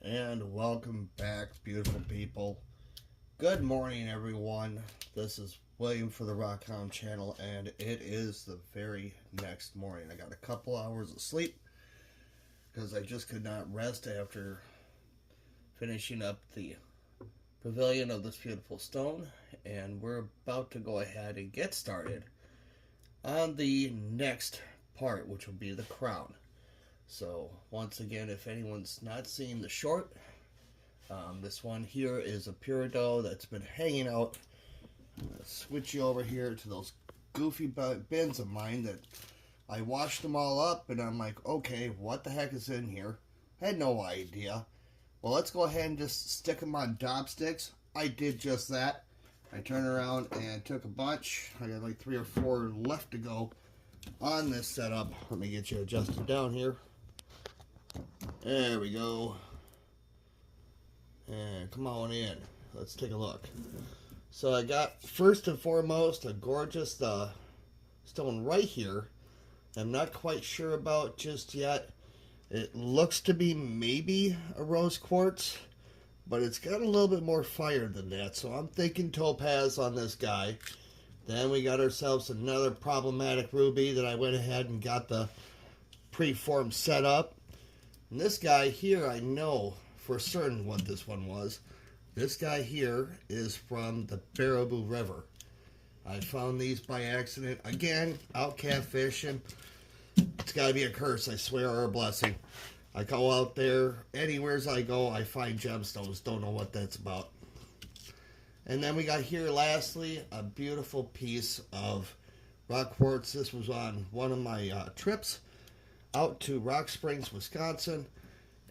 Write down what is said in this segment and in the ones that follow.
And welcome back, beautiful people. Good morning, everyone. This is William for the ROCKHOUND channel, and it is the very next morning. I got a couple hours of sleep because I just could not rest after finishing up the pavilion of this beautiful stone, and we're about to go ahead and get started on the next part, which will be the crown. So once again, if anyone's not seen the short, this one here is a peridot that's been hanging out. I'm going to switch you over here to those goofy bins of mine that I washed them all up, and I'm like, okay, what the heck is in here? I had no idea. Well, let's go ahead and just stick them on dopsticks. I did just that. I turned around and took a bunch. I got like 3 or 4 left to go on this setup. Let me get you adjusted down here. There we go. And come on in. Let's take a look. So I got, first and foremost, a gorgeous stone right here. I'm not quite sure about just yet. It looks to be maybe a rose quartz, but it's got a little bit more fire than that. So I'm thinking topaz on this guy. Then we got ourselves another problematic ruby that I went ahead and got the preform set up. And this guy here, I know for certain what this one was. This guy here is from the Baraboo River. I found these by accident. Again, out catfishing. It's got to be a curse, I swear, or a blessing. I go out there, anywhere I go, I find gemstones. Don't know what that's about. And then we got here, lastly, a beautiful piece of rock quartz. This was on one of my trips out to Rock Springs, Wisconsin,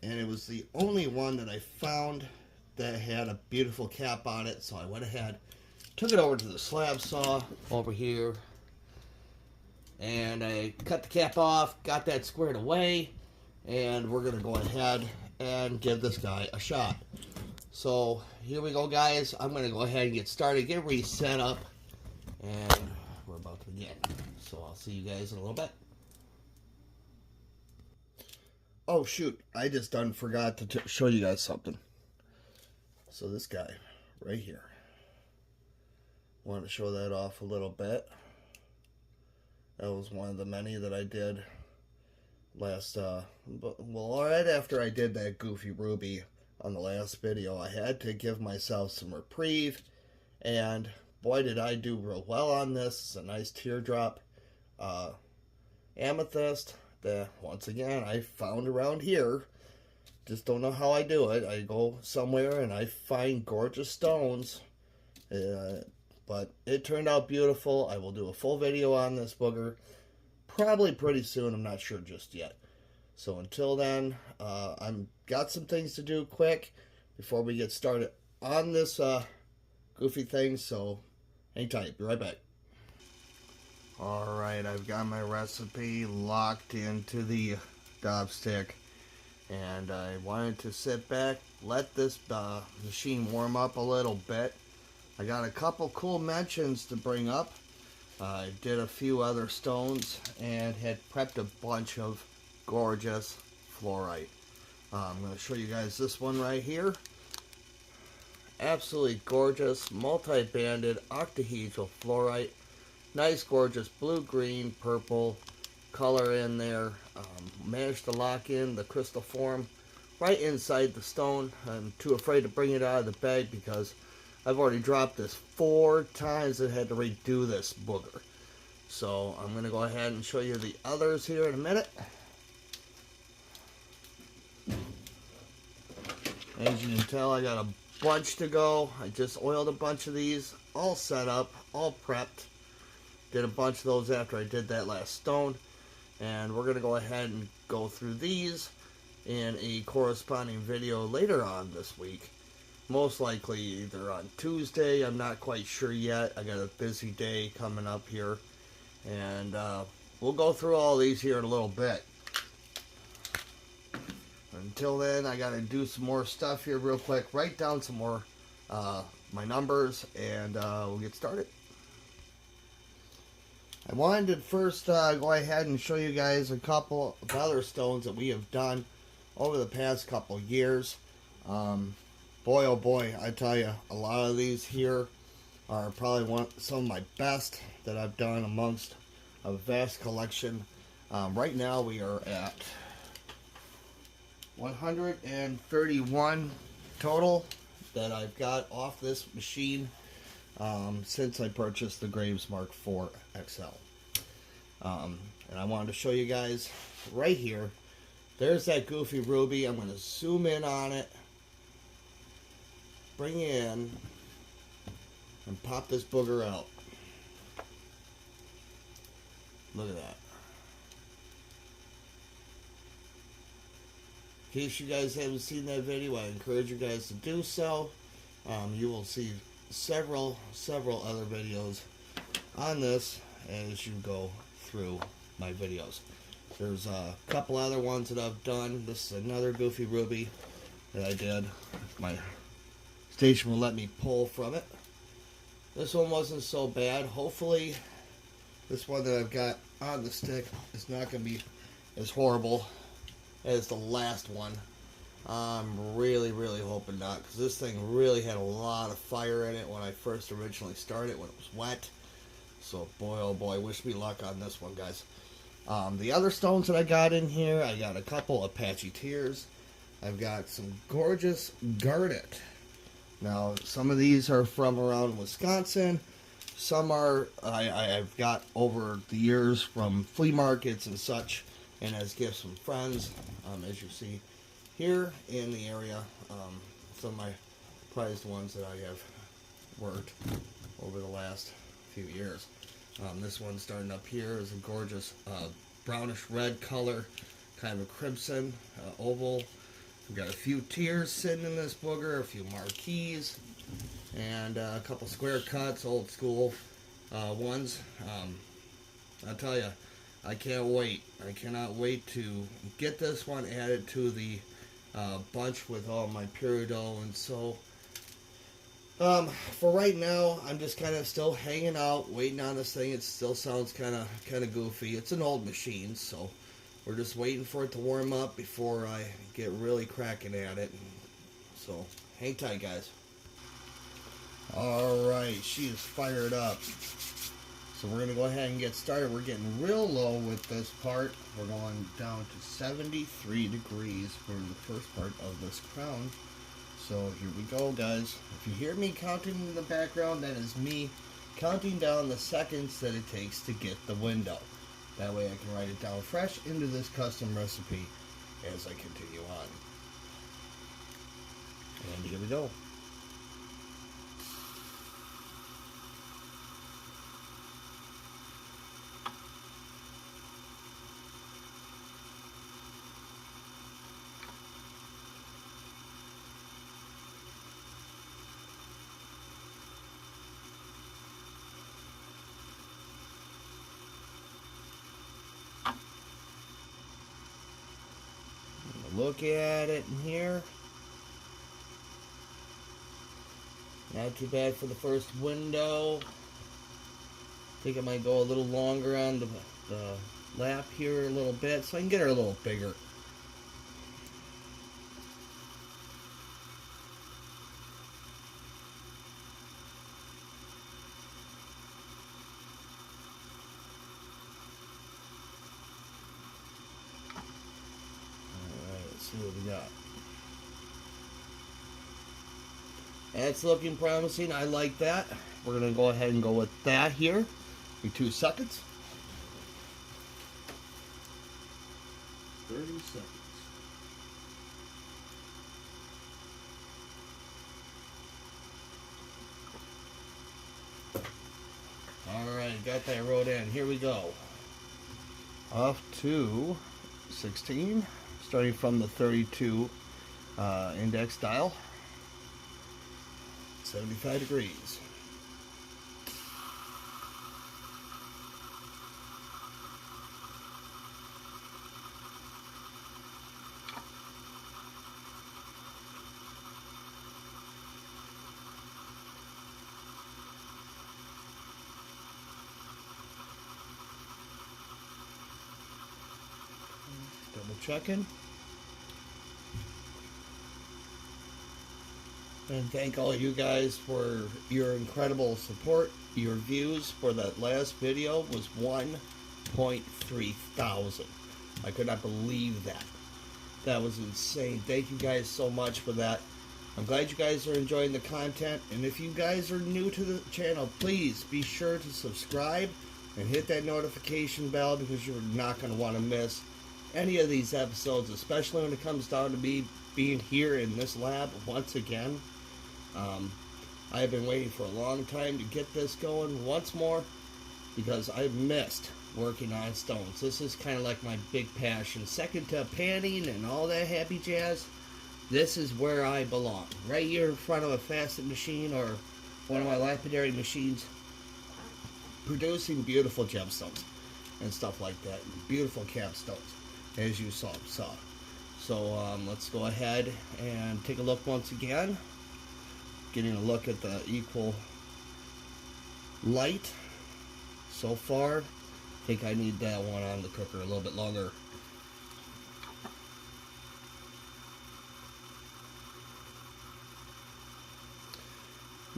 and it was the only one that I found that had a beautiful cap on it. So I went ahead, took it over to the slab saw over here, and I cut the cap off, got that squared away, and we're going to go ahead and give this guy a shot. So here we go, guys. I'm going to go ahead and get started, get reset up, and we're about to begin. So I'll see you guys in a little bit. Oh shoot, I just forgot to show you guys something. So this guy right here, wanted to show that off a little bit. That was one of the many that I did last, well, right after I did that goofy ruby on the last video. I had to give myself some reprieve, and boy did I do real well on this. It's a nice teardrop amethyst that, once again, I found around here. Just don't know how I do it. I go somewhere and I find gorgeous stones, but it turned out beautiful. I will do a full video on this booger probably pretty soon. I'm not sure just yet. So until then, I'm got some things to do quick before we get started on this goofy thing. So hang tight. Be right back. Alright, I've got my recipe locked into the dopstick, and I wanted to sit back, let this machine warm up a little bit. I got a couple cool mentions to bring up. I did a few other stones and had prepped a bunch of gorgeous fluorite. I'm going to show you guys this one right here. Absolutely gorgeous, multi-banded octahedral fluorite. Nice, gorgeous blue, green, purple color in there. Managed to lock in the crystal form right inside the stone. I'm too afraid to bring it out of the bag because I've already dropped this 4 times and had to redo this booger. So I'm going to go ahead and show you the others here in a minute. As you can tell, I got a bunch to go. I just oiled a bunch of these, all set up, all prepped. Did a bunch of those after I did that last stone, and we're going to go ahead and go through these in a corresponding video later on this week. Most likely either on Tuesday, I'm not quite sure yet. I got a busy day coming up here, and we'll go through all these here in a little bit. Until then, I got to do some more stuff here real quick, write down some more my numbers, and we'll get started. I wanted to first go ahead and show you guys a couple of other stones that we have done over the past couple years. Boy, oh boy, I tell you, a lot of these here are probably some of my best that I've done amongst a vast collection. Right now we are at 131 total that I've got off this machine since I purchased the Graves Mark IV XL. And I wanted to show you guys right here. There's that Goofy Ruby. I'm going to zoom in on it, bring it in, and pop this booger out. Look at that. In case you guys haven't seen that video, I encourage you guys to do so. You will see several other videos on this as you go through my videos. There's a couple other ones that I've done. This is another Goofy Ruby that I did. My station will let me pull from it. This one wasn't so bad. Hopefully this one that I've got on the stick is not going to be as horrible as the last one. I'm really hoping not, because this thing really had a lot of fire in it when I first originally started, when it was wet. So boy oh boy, wish me luck on this one, guys. The other stones that I got in here, I got a couple Apache Tears. I've got some gorgeous garnet. Now some of these are from around Wisconsin. Some are I've got over the years from flea markets and such, and as gifts from friends, as you see here in the area. Some of my prized ones that I have worked over the last few years. This one starting up here is a gorgeous brownish red color, kind of a crimson oval. We've got a few tears sitting in this booger, a few marquees, and a couple square cuts, old school ones. I'll tell you, I can't wait. I cannot wait to get this one added to the bunch with all my peridot. And so for right now, I'm just kind of still hanging out, waiting on this thing. It still sounds kind of goofy. It's an old machine, so we're just waiting for it to warm up before I get really cracking at it. So hang tight, guys. All right, she is fired up. So we're going to go ahead and get started. We're getting real low with this part. We're going down to 73 degrees for the first part of this crown. So here we go, guys. If you hear me counting in the background, that is me counting down the seconds that it takes to get the window. That way I can write it down fresh into this custom recipe as I continue on. And here we go. Look at it in here. Not too bad for the first window. I think I might go a little longer on the lap here a little bit so I can get her a little bigger. See what we got. That's looking promising. I like that. We're going to go ahead and go with that here. In 2 seconds. 30 seconds. Alright, got that wrote in. Here we go. Off to 16. Starting from the 32 index dial, 75 degrees. Double checking. And thank all you guys for your incredible support. Your views for that last video was 1.3 thousand. I could not believe that. That was insane. Thank you guys so much for that. I'm glad you guys are enjoying the content. And if you guys are new to the channel, please be sure to subscribe and hit that notification bell, because you're not going to want to miss any of these episodes, especially when it comes down to me being here in this lab once again. I have been waiting for a long time to get this going once more, because I've missed working on stones. This is kind of like my big passion. Second to panning and all that happy jazz, this is where I belong. Right here in front of a facet machine or one of my lapidary machines, producing beautiful gemstones and stuff like that. Beautiful capstones, as you saw. So let's go ahead and take a look once again. Getting a look at the equal light so far. I think I need that one on the cooker a little bit longer.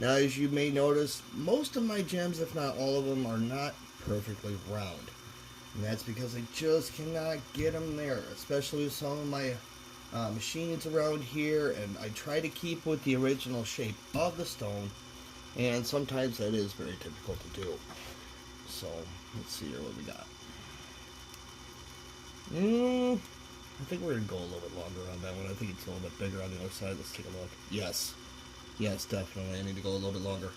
Now, as you may notice, most of my gems, if not all of them, are not perfectly round. And that's because I just cannot get them there, especially with some of my machines around here, and I try to keep with the original shape of the stone, and sometimes that is very difficult to do. So let's see here what we got. I think we're gonna go a little bit longer on that one. I think it's a little bit bigger on the other side. Let's take a look. Yes, definitely I need to go a little bit longer.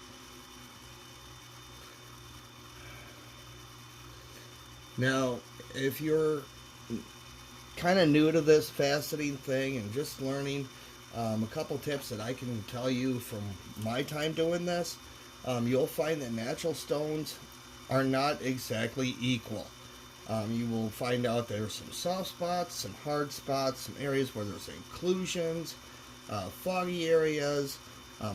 Now, if you're kind of new to this faceting thing and just learning, a couple tips that I can tell you from my time doing this, you'll find that natural stones are not exactly equal. You will find out there's some soft spots, some hard spots, some areas where there's inclusions, foggy areas,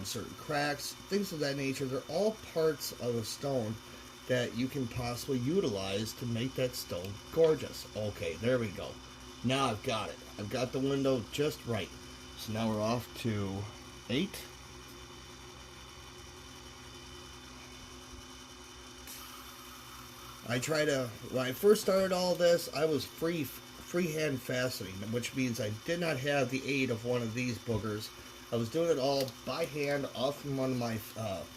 certain cracks, things of that nature. They're all parts of a stone that you can possibly utilize to make that stone gorgeous. Okay, there we go. Now I've got it. I've got the window just right. So now we're off to 8. When I first started all this, I was freehand faceting, which means I did not have the aid of one of these boogers. I was doing it all by hand off from one of my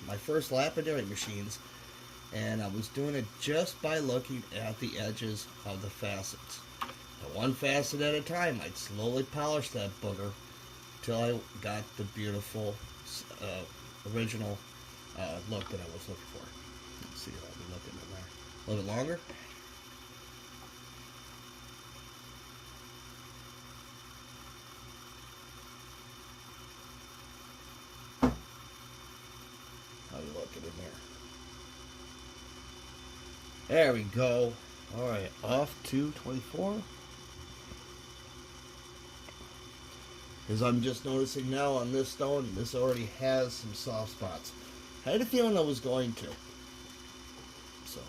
my first lapidary machines, and I was doing it just by looking at the edges of the facets. And one facet at a time, I'd slowly polish that booger till I got the beautiful original look that I was looking for. Let's see what I'll be looking at there. A little bit longer. How you looking in there? There we go. Alright, off to 24. Because I'm just noticing now on this stone, this already has some soft spots. I had a feeling I was going to. So,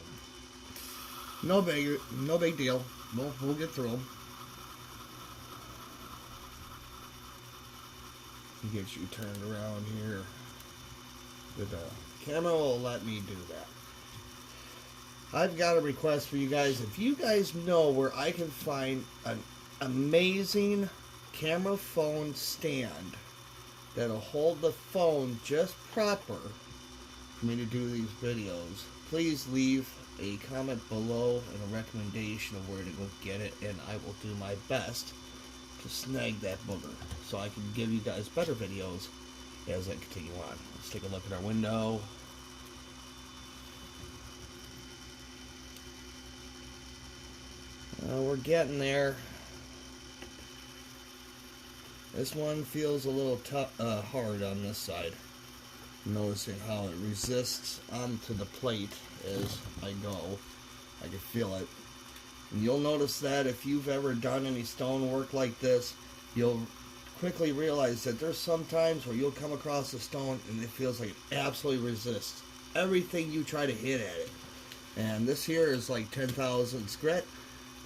no big deal. We'll get through them. Get you turned around here. The camera will let me do that. I've got a request for you guys. If you guys know where I can find an amazing camera phone stand that'll hold the phone just proper for me to do these videos, please leave a comment below and a recommendation of where to go get it, and I will do my best to snag that booger so I can give you guys better videos as I continue on. Let's take a look at our window. We're getting there. This one feels a little hard on this side. Noticing how it resists onto the plate as I go. I can feel it. And you'll notice that if you've ever done any stone work like this, you'll quickly realize that there's some times where you'll come across a stone and it feels like it absolutely resists everything you try to hit at it. And this here is like 10,000 grit.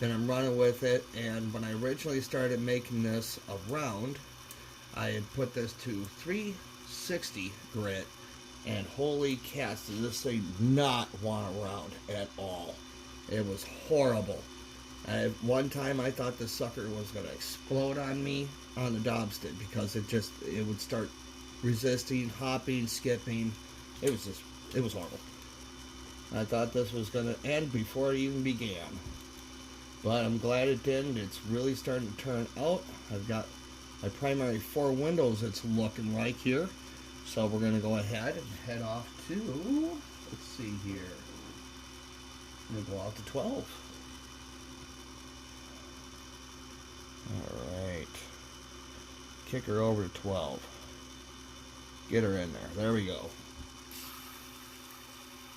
Then I'm running with it, and when I originally started making this a round, I had put this to 3 60 grit, and holy cats, did this thing not want to round at all. It was horrible. One time I thought the sucker was going to explode on me on the Dobston because it would start resisting, hopping, skipping. It was horrible. I thought this was going to end before it even began. But I'm glad it didn't. It's really starting to turn out. I've got my primary 4 windows it's looking like here. So we're going to go ahead and head off to, let's see here. I'm going to go out to 12. Alright. Kick her over to 12. Get her in there. There we go.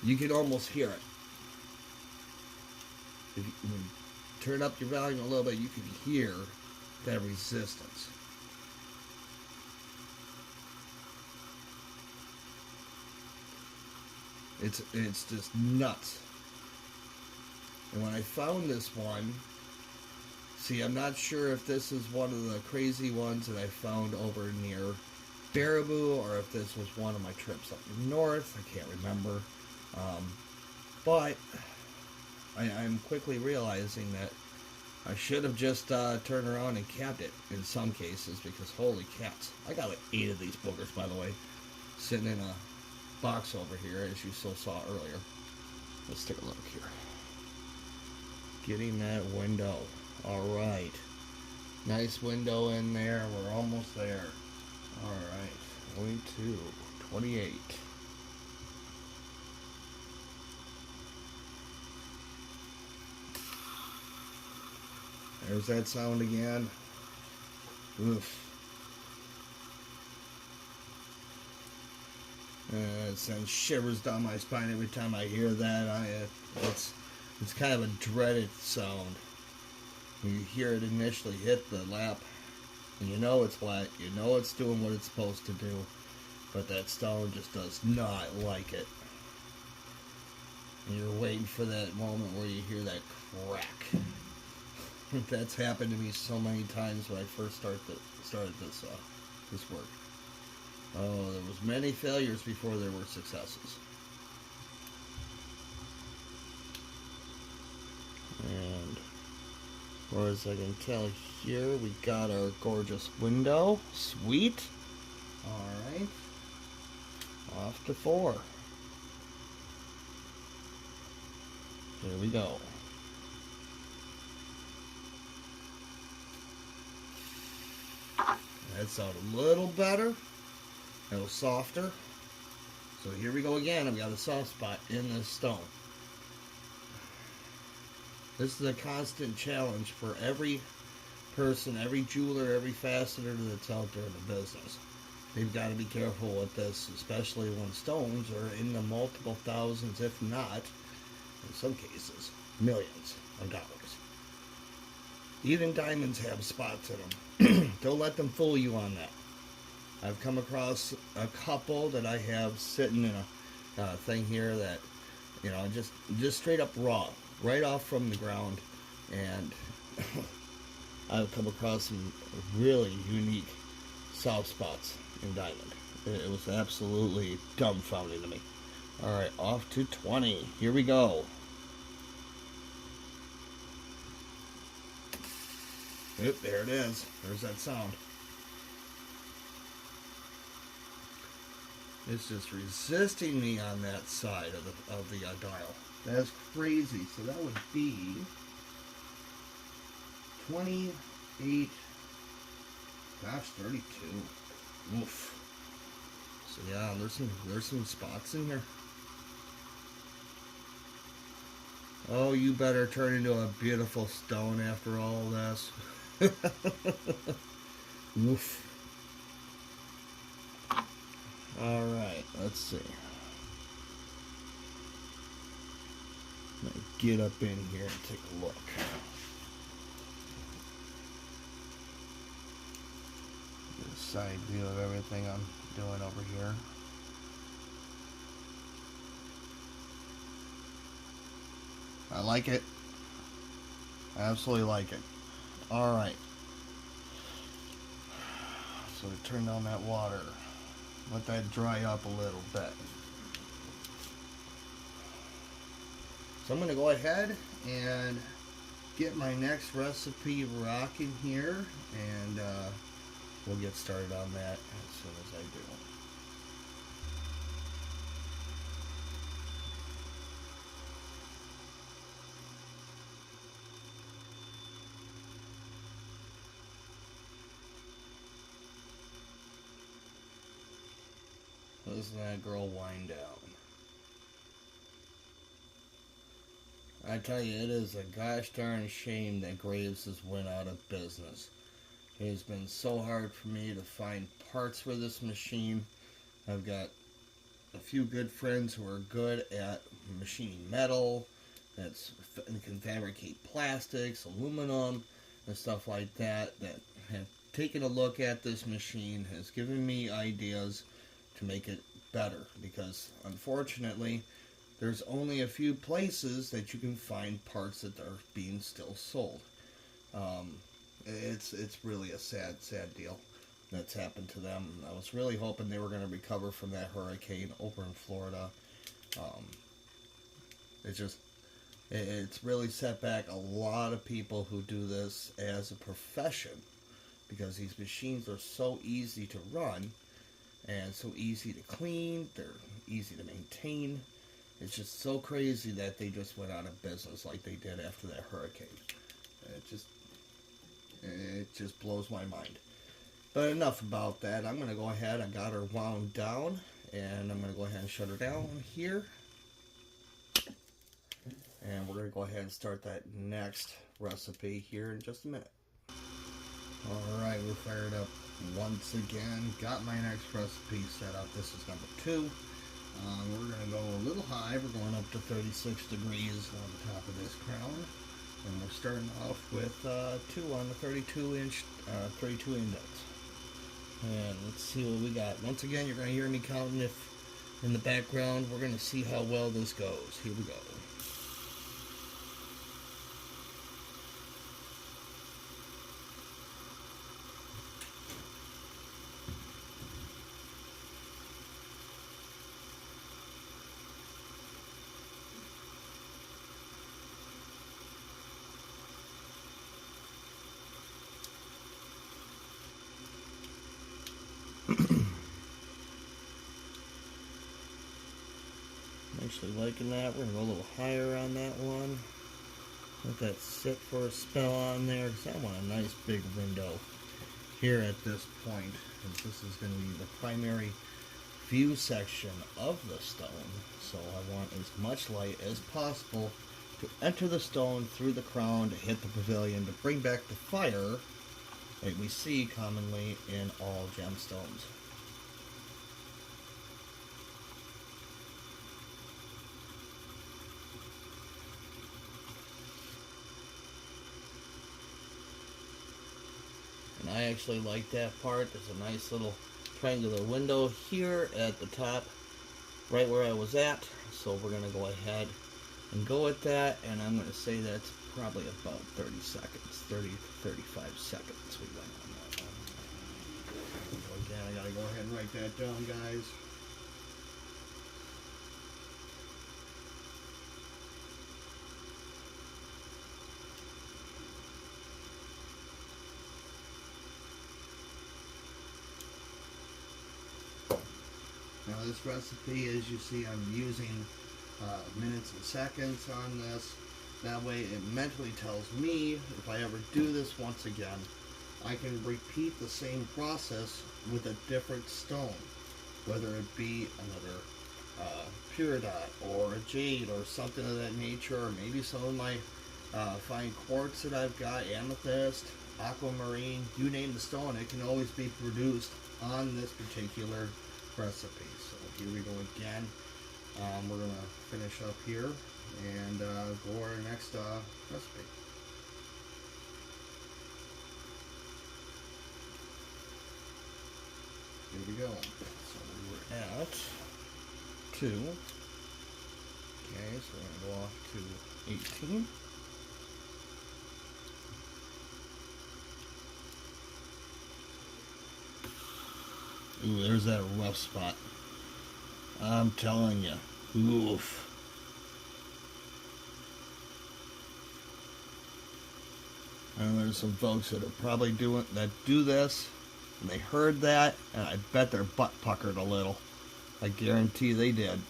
You can almost hear it. If you turn up your volume a little bit, you can hear that resistance. It's just nuts. And when I found this one, see, I'm not sure if this is one of the crazy ones that I found over near Baraboo or if this was one of my trips up north. I can't remember. But I'm quickly realizing that I should have just turned around and capped it in some cases because holy cats. I got like 8 of these boogers, by the way, sitting in a box over here, as you so saw earlier. Let's take a look here. Getting that window. Alright. Nice window in there. We're almost there. Alright. 22. 28. There's that sound again. Oof. It sends shivers down my spine every time I hear that. It's kind of a dreaded sound. When you hear it initially hit the lap, and you know it's wet, you know it's doing what it's supposed to do, but that stone just does not like it. And you're waiting for that moment where you hear that crack. That's happened to me so many times when I first started this work. Oh, there was many failures before there were successes. And as far as I can tell here, we got our gorgeous window. Sweet. Alright. Off to 4. Here we go. That sounded a little better. A little softer. So here we go again. I've got a soft spot in this stone. This is a constant challenge for every person, every jeweler, every faceter that's out there in the business. They've got to be careful with this, especially when stones are in the multiple thousands, if not, in some cases, millions of dollars. Even diamonds have spots in them. Don't let them fool you on that. I've come across a couple that I have sitting in a thing here that, you know, just straight up raw, right off from the ground, and I've come across some really unique soft spots in diamond. It was absolutely dumbfounding to me. Alright, off to 20. Here we go. Yep, there it is. There's that sound. It's just resisting me on that side of the dial. That's crazy. So that would be 28. Gosh, 32. Oof. So yeah, there's some spots in here. Oh, you better turn into a beautiful stone after all this. Oof. Alright, let's see. I'm gonna get up in here and take a look. Get a side view of everything I'm doing over here. I like it. I absolutely like it. Alright. So to turn down that water. Let that dry up a little bit. So I'm going to go ahead and get my next recipe rocking here, and we'll get started on that as soon as I do. Listen to that girl wind down. I tell you, it is a gosh darn shame that Graves has went out of business. It has been so hard for me to find parts for this machine. I've got a few good friends who are good at machining metal, and can fabricate plastics, aluminum, and stuff like that, that have taken a look at this machine, has given me ideas to make it better, because unfortunately there's only a few places that you can find parts that are being still sold. It's really a sad deal that's happened to them. I was really hoping they were going to recover from that hurricane over in Florida. It's really set back a lot of people who do this as a profession, because these machines are so easy to run and so easy to clean. They're easy to maintain. It's just so crazy that they just went out of business like they did after that hurricane. It just blows my mind. But enough about that. I'm going to go ahead. I got her wound down, and I'm going to go ahead and shut her down here. And we're going to go ahead and start that next recipe here in just a minute. Alright, we're fired up once again. Got my next recipe set up. This is number 2. We're going to go a little high. We're going up to 36 degrees on the top of this crown. And we're starting off with 2 on the 32 index. And let's see what we got. Once again, you're going to hear me counting if in the background. We're going to see how well this goes. Here we go. Actually liking that. We're going to go a little higher on that one. Let that sit for a spell on there, because I want a nice big window here at this point, because this is going to be the primary view section of the stone. So I want as much light as possible to enter the stone through the crown to hit the pavilion to bring back the fire that we see commonly in all gemstones. And I actually like that part. There's a nice little triangular window here at the top, right where I was at. So we're going to go ahead and go with that, and I'm going to say that's probably about 30 seconds, 30 to 35 seconds we went on that one. So again, I got to go ahead and write that down, guys. Now this recipe, as you see, I'm using minutes and seconds on this. That way it mentally tells me if I ever do this once again, I can repeat the same process with a different stone. Whether it be another peridot or a jade or something of that nature, or maybe some of my fine quartz that I've got, amethyst, aquamarine, you name the stone, it can always be produced on this particular recipe. So here we go again. We're going to finish up here and go to our next recipe. Here we go. So we're at 2. Okay, so we're going to go off to 18. Ooh, there's that rough spot. I'm telling you. Oof. And there's some folks that are probably do this, and they heard that, and I bet their butt puckered a little. I guarantee they did.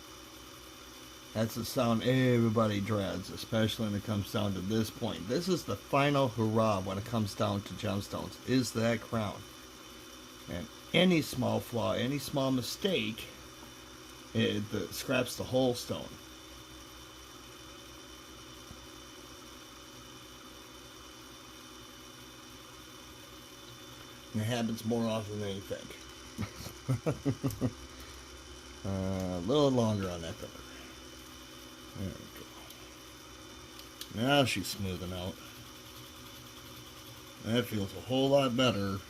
That's the sound everybody dreads, especially when it comes down to this point. This is the final hurrah when it comes down to gemstones, is that crown. And any small flaw, any small mistake, it scraps the whole stone. And it happens more often than you think. A little longer on that pillar. There we go. Now she's smoothing out. That feels a whole lot better.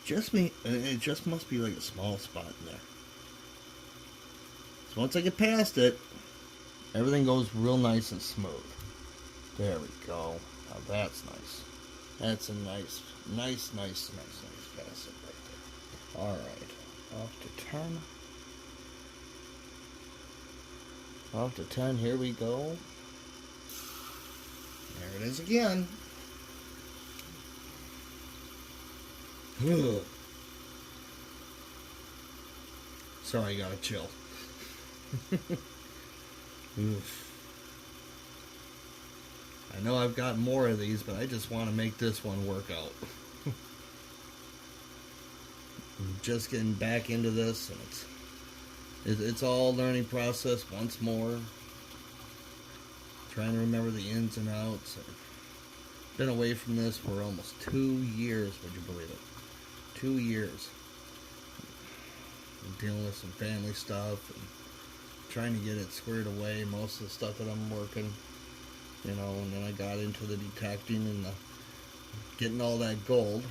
It just must be like a small spot in there. So once I get past it, everything goes real nice and smooth. There we go. Now that's nice. That's a nice facet right there. Alright. Off to 10. Off to 10. Here we go. There it is again. Ugh. Sorry, I gotta chill. Oof. I know I've got more of these, but I just want to make this one work out. I'm just getting back into this, and it's all a learning process once more. Trying to remember the ins and outs. I've been away from this for almost 2 years, would you believe it? 2 years. I'm dealing with some family stuff and trying to get it squared away, most of the stuff that I'm working, you know, and then I got into the detecting and getting all that gold.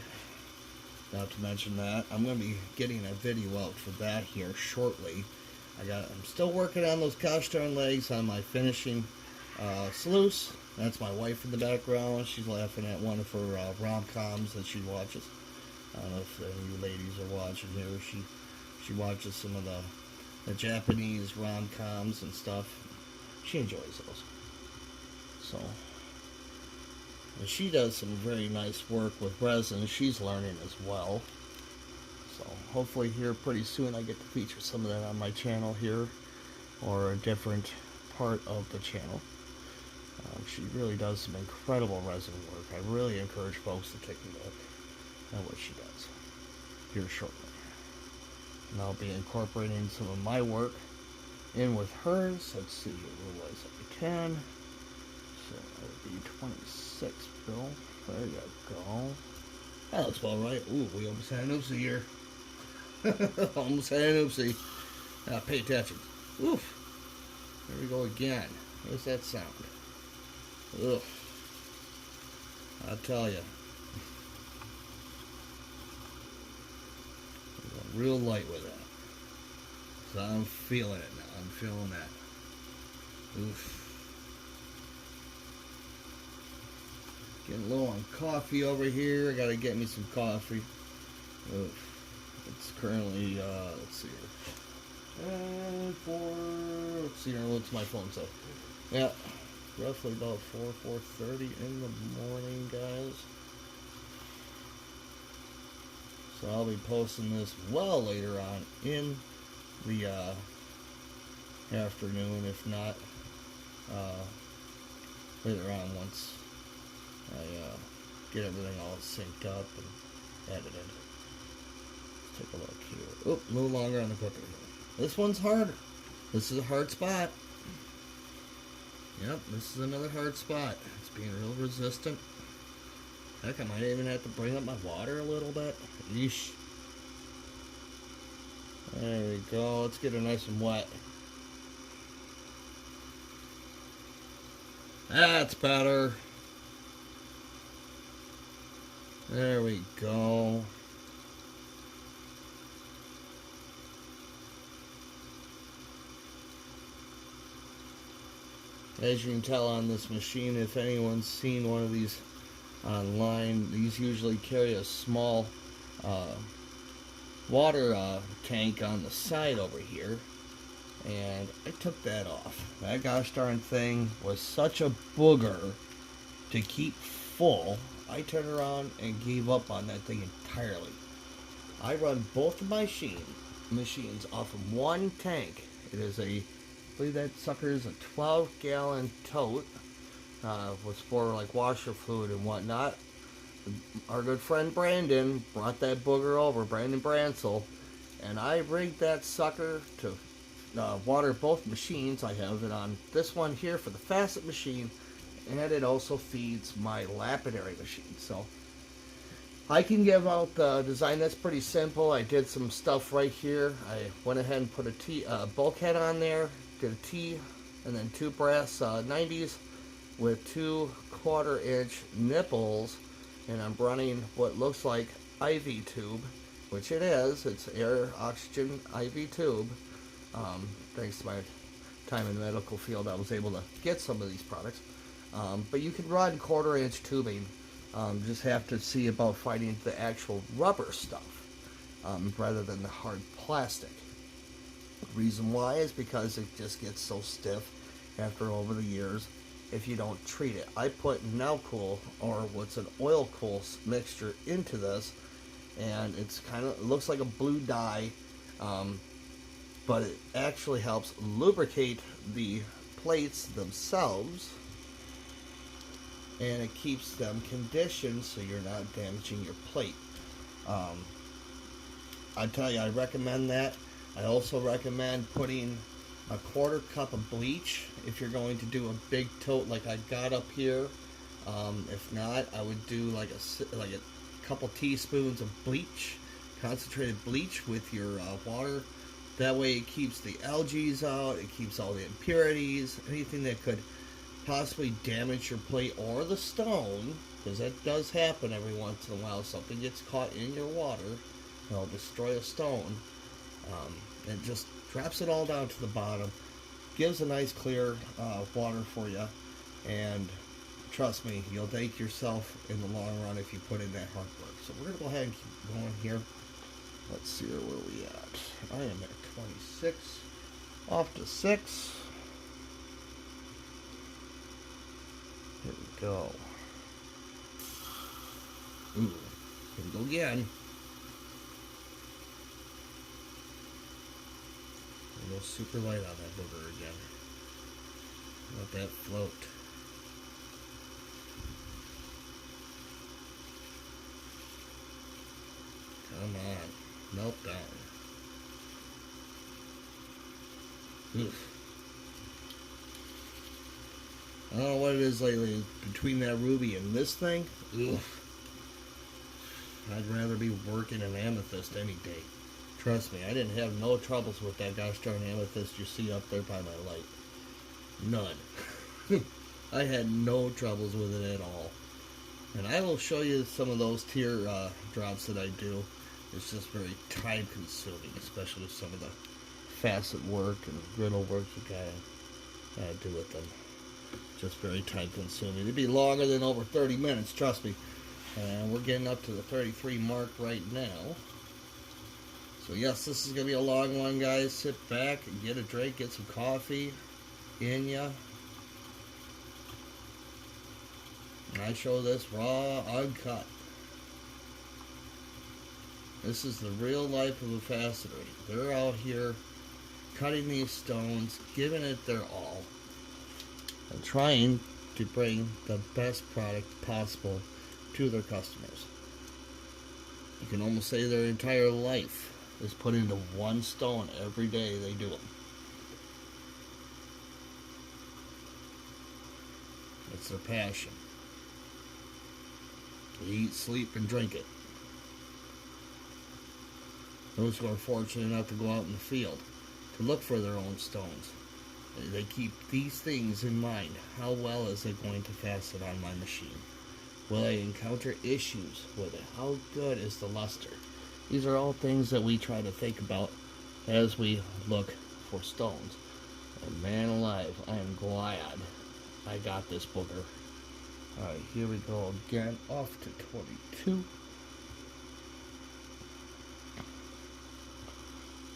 Not to mention that, I'm going to be getting a video out for that here shortly. I'm still working on those gosh darn legs on my finishing sluice. That's my wife in the background. She's laughing at one of her rom-coms that she watches. I don't know if any of you ladies are watching here. She watches some of the Japanese rom-coms and stuff. She enjoys those. So, and she does some very nice work with resin. She's learning as well. So hopefully here pretty soon I get to feature some of that on my channel here, or a different part of the channel. She really does some incredible resin work. I really encourage folks to take a look at what she does here shortly. And I'll be incorporating some of my work in with hers. Let's see, what was it? 10. So that would be 26, Bill. There you go. That looks about right. Ooh, we almost had an oopsie here. Almost had an oopsie. Pay attention. Oof. There we go again. What's that sound? Ugh. I'll tell you. Real light with that. So I'm feeling it now. I'm feeling that. Oof. Getting low on coffee over here. I gotta get me some coffee. Oof. It's currently, let's see here. Let's see here, what's my phone say? Yeah, roughly about 4:30 in the morning, guys. So I'll be posting this well later on in the afternoon, if not later on once I get everything all synced up and edited. Let's take a look here. Oh, a little longer on the clipper here. This one's harder. This is a hard spot. Yep, this is another hard spot. It's being real resistant. Heck, I might even have to bring up my water a little bit. Yeesh. There we go. Let's get it nice and wet. That's better. There we go. As you can tell on this machine, if anyone's seen one of these online, these usually carry a small water tank on the side over here, and I took that off. That gosh darn thing was such a booger to keep full. I turned around and gave up on that thing entirely. I run both of my machines off of one tank. It is I believe that sucker is a 12-gallon tote. Was for like washer fluid and whatnot. Our good friend Brandon brought that booger over, Brandon Bransel, and I rigged that sucker to water both machines. I have it on this one here for the facet machine, and it also feeds my lapidary machine. So I can give out the design. That's pretty simple. I did some stuff right here. I went ahead and put a bulkhead on there, did a T, and then two brass 90s with 2 1/4-inch nipples, and I'm running what looks like IV tube, which it is. It's air oxygen IV tube. Thanks to my time in the medical field, I was able to get some of these products. But you can run 1/4-inch tubing. Just have to see about finding the actual rubber stuff rather than the hard plastic. The reason why is because it just gets so stiff after over the years if you don't treat it. I put Now-Cool, or what's an oil-cool mixture, into this, and it's it looks like a blue dye, but it actually helps lubricate the plates themselves, and it keeps them conditioned so you're not damaging your plate. I tell you, I recommend that. I also recommend putting a 1/4 cup of bleach if you're going to do a big tote like I got up here. If not, I would do like a couple teaspoons of bleach, concentrated bleach with your water. That way it keeps the algae out, it keeps all the impurities, anything that could possibly damage your plate or the stone, because that does happen every once in a while. Something gets caught in your water, it'll destroy a stone. It just drops it all down to the bottom, gives a nice clear water for you, and trust me, you'll thank yourself in the long run if you put in that hard work. So we're going to go ahead and keep going here. Let's see where we at. I am at 26, off to 6. Here we go. Ooh, here we go again. Go super light on that booger again. Let that float. Come on, melt down. Oof. I don't know what it is lately between that ruby and this thing. Oof. I'd rather be working an amethyst any day. Trust me, I didn't have no troubles with that gosh darn amethyst you see up there by my light. None. I had no troubles with it at all. And I will show you some of those tear drops that I do. It's just very time consuming, especially with some of the facet work and griddle work you gotta do with them. Just very time consuming. It'd be longer than over 30 minutes, trust me. And we're getting up to the 33 mark right now. So yes, this is going to be a long one, guys. Sit back and get a drink, get some coffee in ya. And I show this raw, uncut. This is the real life of a faceter. They're out here cutting these stones, giving it their all, and trying to bring the best product possible to their customers. You can almost say their entire life is put into one stone every day they do them. It's their passion. They eat, sleep, and drink it. Those who are fortunate enough to go out in the field to look for their own stones, they keep these things in mind. How well is it going to facet on my machine? Will I encounter issues with it? How good is the luster? These are all things that we try to think about as we look for stones. And man alive, I am glad I got this booger. Alright, here we go again, off to 22.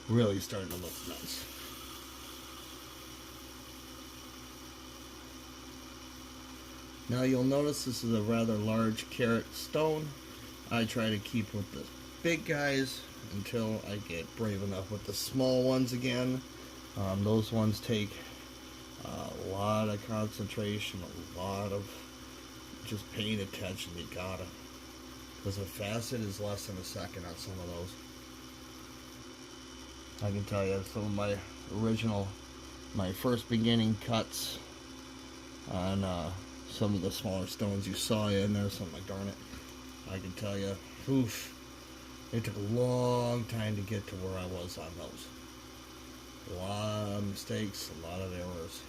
really starting to look nice. Now you'll notice this is a rather large carat stone. I try to keep with the big guys until I get brave enough with the small ones again. Those ones take a lot of concentration, a lot of just paying attention. You gotta, because a facet is less than a second on some of those. I can tell you some of my my first beginning cuts on some of the smaller stones you saw in there, so I'm like, darn it. I can tell you, oof, it took a long time to get to where I was on those. A lot of mistakes, a lot of errors.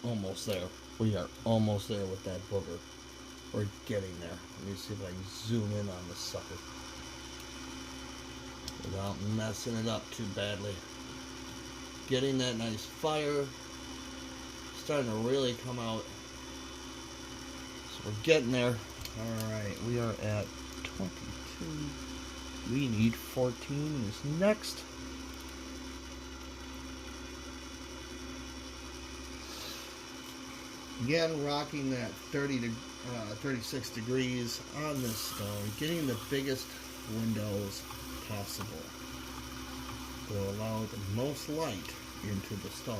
Almost there. We are almost there with that booger. We're getting there. Let me see if I can zoom in on this sucker without messing it up too badly. Getting that nice fire. Starting to really come out. So we're getting there. Alright, we are at 22. We need 14 is next. Again, rocking that 36 degrees on this stone, getting the biggest windows possible will allow the most light into the stone.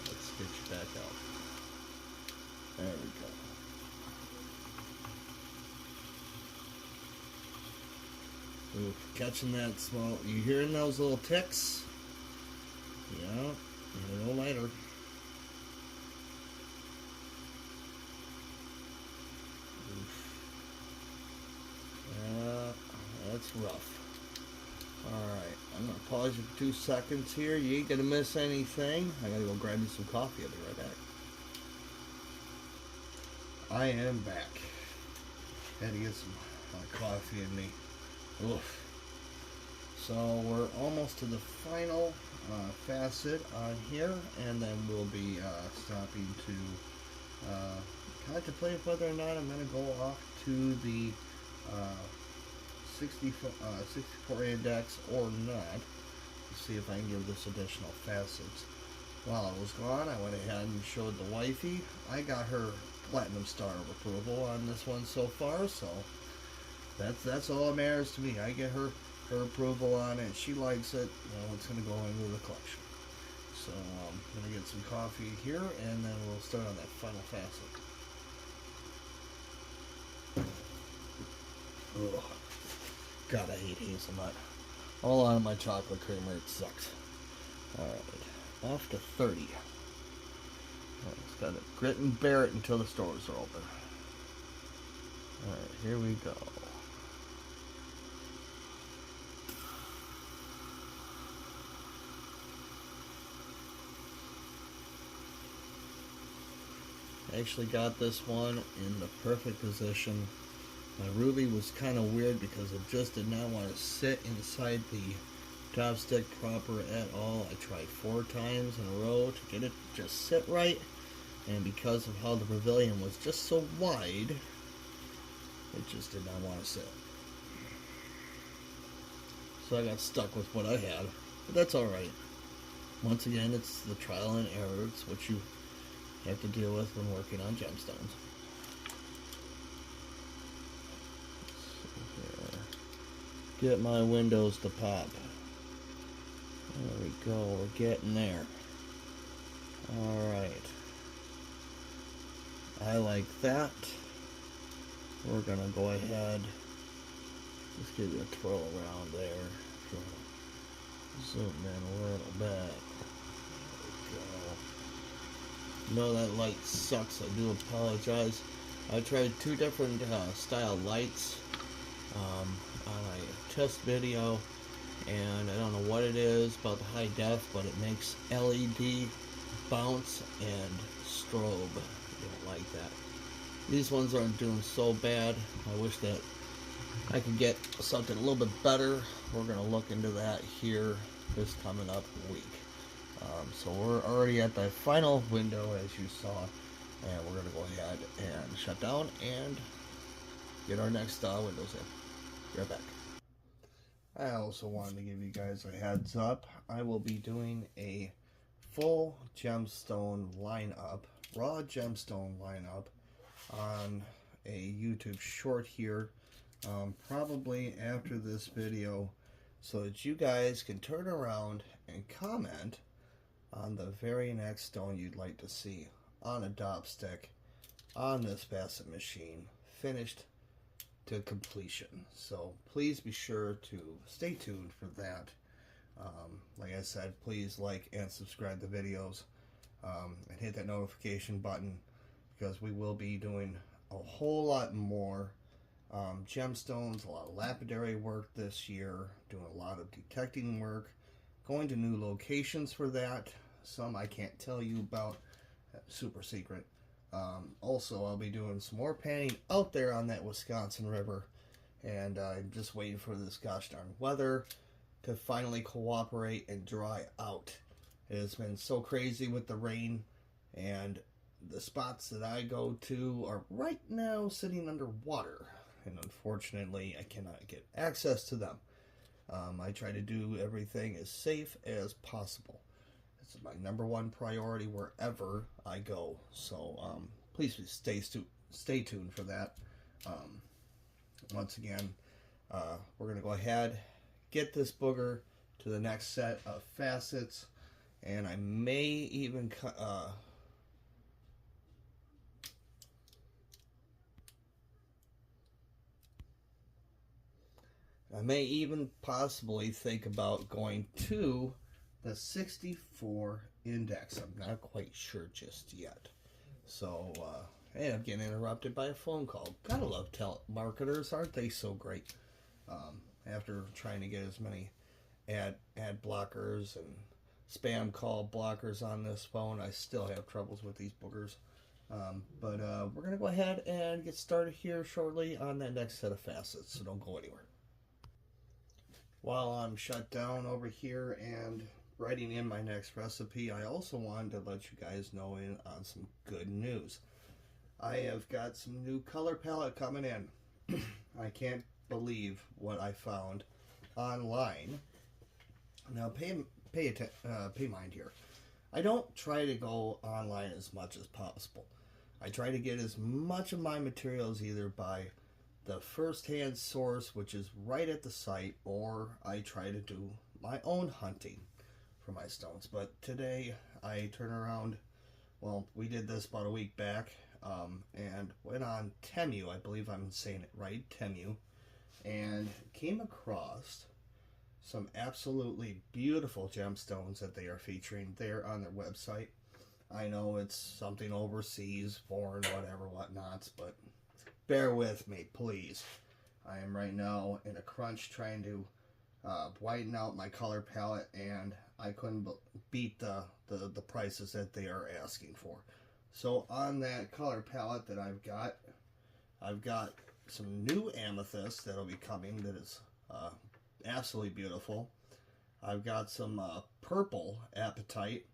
Let's stitch back up. There we go. Ooh, catching that small. You hearing those little ticks? Yeah, a little lighter. That's rough. Alright, I'm going to pause you for 2 seconds here. You ain't going to miss anything. I got to go grab me some coffee. I'll be right back. I am back. Had to get some coffee in me. Oof. So we're almost to the final facet on here, and then we'll be stopping to contemplate whether or not I'm going to go off to the 64 index or not. Let's see if I can give this additional facets. While I was gone, I went ahead and showed the wifey. I got her platinum star of approval on this one so far, so that's all that matters to me. I get her approval on it. She likes it. Well, it's going to go into the collection. So I'm going to get some coffee here, and then we'll start on that final facet. Ugh. God, I hate hazelnut. All out of my chocolate creamer, it sucks. Alright, off to 30. It's got to grit and bear it until the stores are open. Alright, here we go. I actually got this one in the perfect position. My ruby was kind of weird because it just did not want to sit inside the chopstick proper at all. I tried 4 times in a row to get it to just sit right, and because of how the pavilion was just so wide, it just did not want to sit. So I got stuck with what I had, but that's alright. Once again, it's the trial and error. It's what you have to deal with when working on gemstones. Get my windows to pop. There we go, we're getting there. Alright. I like that. We're gonna go ahead. Let's give you a twirl around there. Zoom in a little bit. There we go. No, that light sucks. I do apologize. I tried 2 different style lights on a test video, and I don't know what it is about the high def, but it makes LED bounce and strobe. I don't like that. These ones aren't doing so bad. I wish that I could get something a little bit better. We're going to look into that here this coming up week. So we're already at the final window, as you saw, and we're going to go ahead and shut down and get our next windows in. Be right back. I also wanted to give you guys a heads up. I will be doing a full gemstone lineup, raw gemstone lineup, on a YouTube short here, probably after this video, so that you guys can turn around and comment on the very next stone you'd like to see on a dopstick on this facet machine, finished to completion. So please be sure to stay tuned for that. Like I said, please like and subscribe the videos, and hit that notification button, because we will be doing a whole lot more gemstones, a lot of lapidary work this year, doing a lot of detecting work, going to new locations for that. Some I can't tell you about, super secret. Also, I'll be doing some more panning out there on that Wisconsin River, and I'm just waiting for this gosh darn weather to finally cooperate and dry out. It has been so crazy with the rain, and the spots that I go to are right now sitting underwater, and unfortunately I cannot get access to them. I try to do everything as safe as possible. It's my #1 priority wherever I go. So please stay tuned for that. Once again, we're going to go ahead, get this booger to the next set of facets, and I may even possibly think about going to the 64 index. I'm not quite sure just yet. So, hey, I'm getting interrupted by a phone call. Gotta love telemarketers, aren't they so great? After trying to get as many ad blockers and spam call blockers on this phone, I still have troubles with these boogers. But we're going to go ahead and get started here shortly on that next set of facets, so don't go anywhere. While I'm shut down over here and writing in my next recipe, I also wanted to let you guys know on some good news. I have got some new color palette coming in. I can't believe what I found online. Now pay mind here. I don't try to go online as much as possible. I try to get as much of my materials either by the first-hand source, which is right at the site, or I try to do my own hunting for my stones. But today I turn around, well, we did this about a week back, and went on Temu, I believe I'm saying it right, Temu, and came across some absolutely beautiful gemstones that they are featuring there on their website. I know it's something overseas, foreign, whatnots, but bear with me, please. I am right now in a crunch trying to whiten out my color palette, and I couldn't beat the prices that they are asking for. So on that color palette that I've got some new amethyst that'll be coming that is absolutely beautiful. I've got some purple apatite,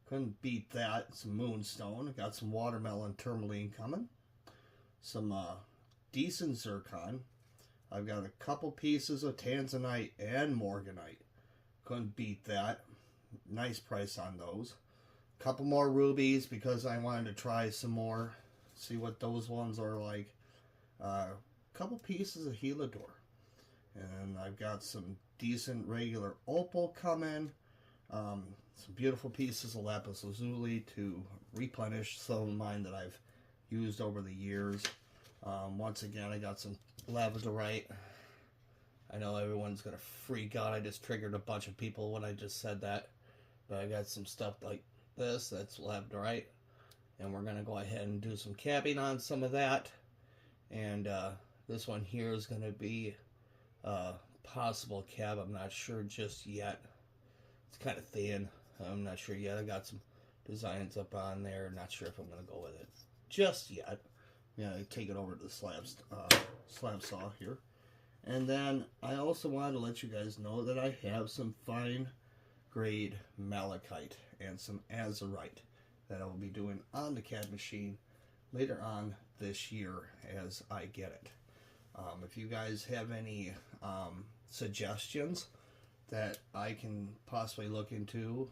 couldn't beat that. Some moonstone, got some watermelon tourmaline coming, some decent zircon. I've got a couple pieces of tanzanite and morganite, couldn't beat that. Nice price on those. A couple more rubies because I wanted to try some more, see what those ones are like. A couple pieces of helidor, and I've got some decent regular opal coming. Some beautiful pieces of lapis lazuli to replenish some of mine that I've used over the years. Once again, I got some labradorite. I know everyone's gonna freak out. I just triggered a bunch of people when I just said that, but I got some stuff like this that's labradorite, and we're gonna go ahead and do some capping on some of that. And this one here is gonna be possible cap. I'm not sure just yet. It's kind of thin. I'm not sure yet. I got some designs up on there. Not sure if I'm gonna go with it just yet. Yeah, I take it over to the slab saw here. And then I also wanted to let you guys know that I have some fine grade malachite and some azurite that I will be doing on the CAD machine later on this year as I get it. If you guys have any suggestions that I can possibly look into,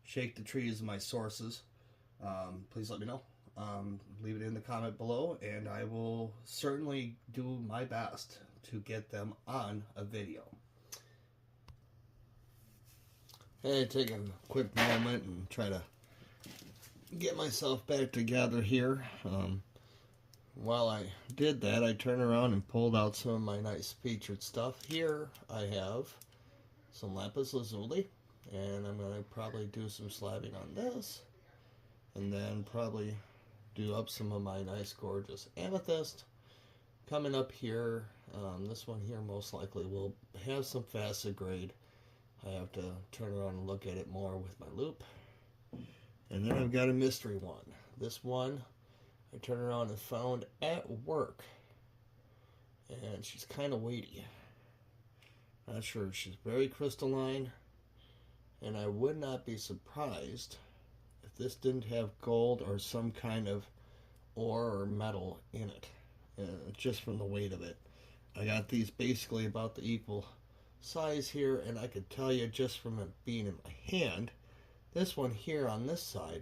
Shake the Tree is my sources. Please let me know. Leave it in the comment below, and I will certainly do my best to get them on a video. Hey, take a quick moment and try to get myself back together here. While I did that, I turned around and pulled out some of my nice featured stuff. Here I have some lapis lazuli, and I'm going to probably do some slabbing on this, and then probably do up some of my nice gorgeous amethyst. Coming up here, this one here most likely will have some facet grade. I have to turn around and look at it more with my loupe. And then I've got a mystery one. This one I turned around and found at work, and she's kind of weighty. Not sure. She's very crystalline, and I would not be surprised if this didn't have gold or some kind of ore or metal in it, just from the weight of it. I got these basically about the equal size here, and I could tell you just from it being in my hand, this one here on this side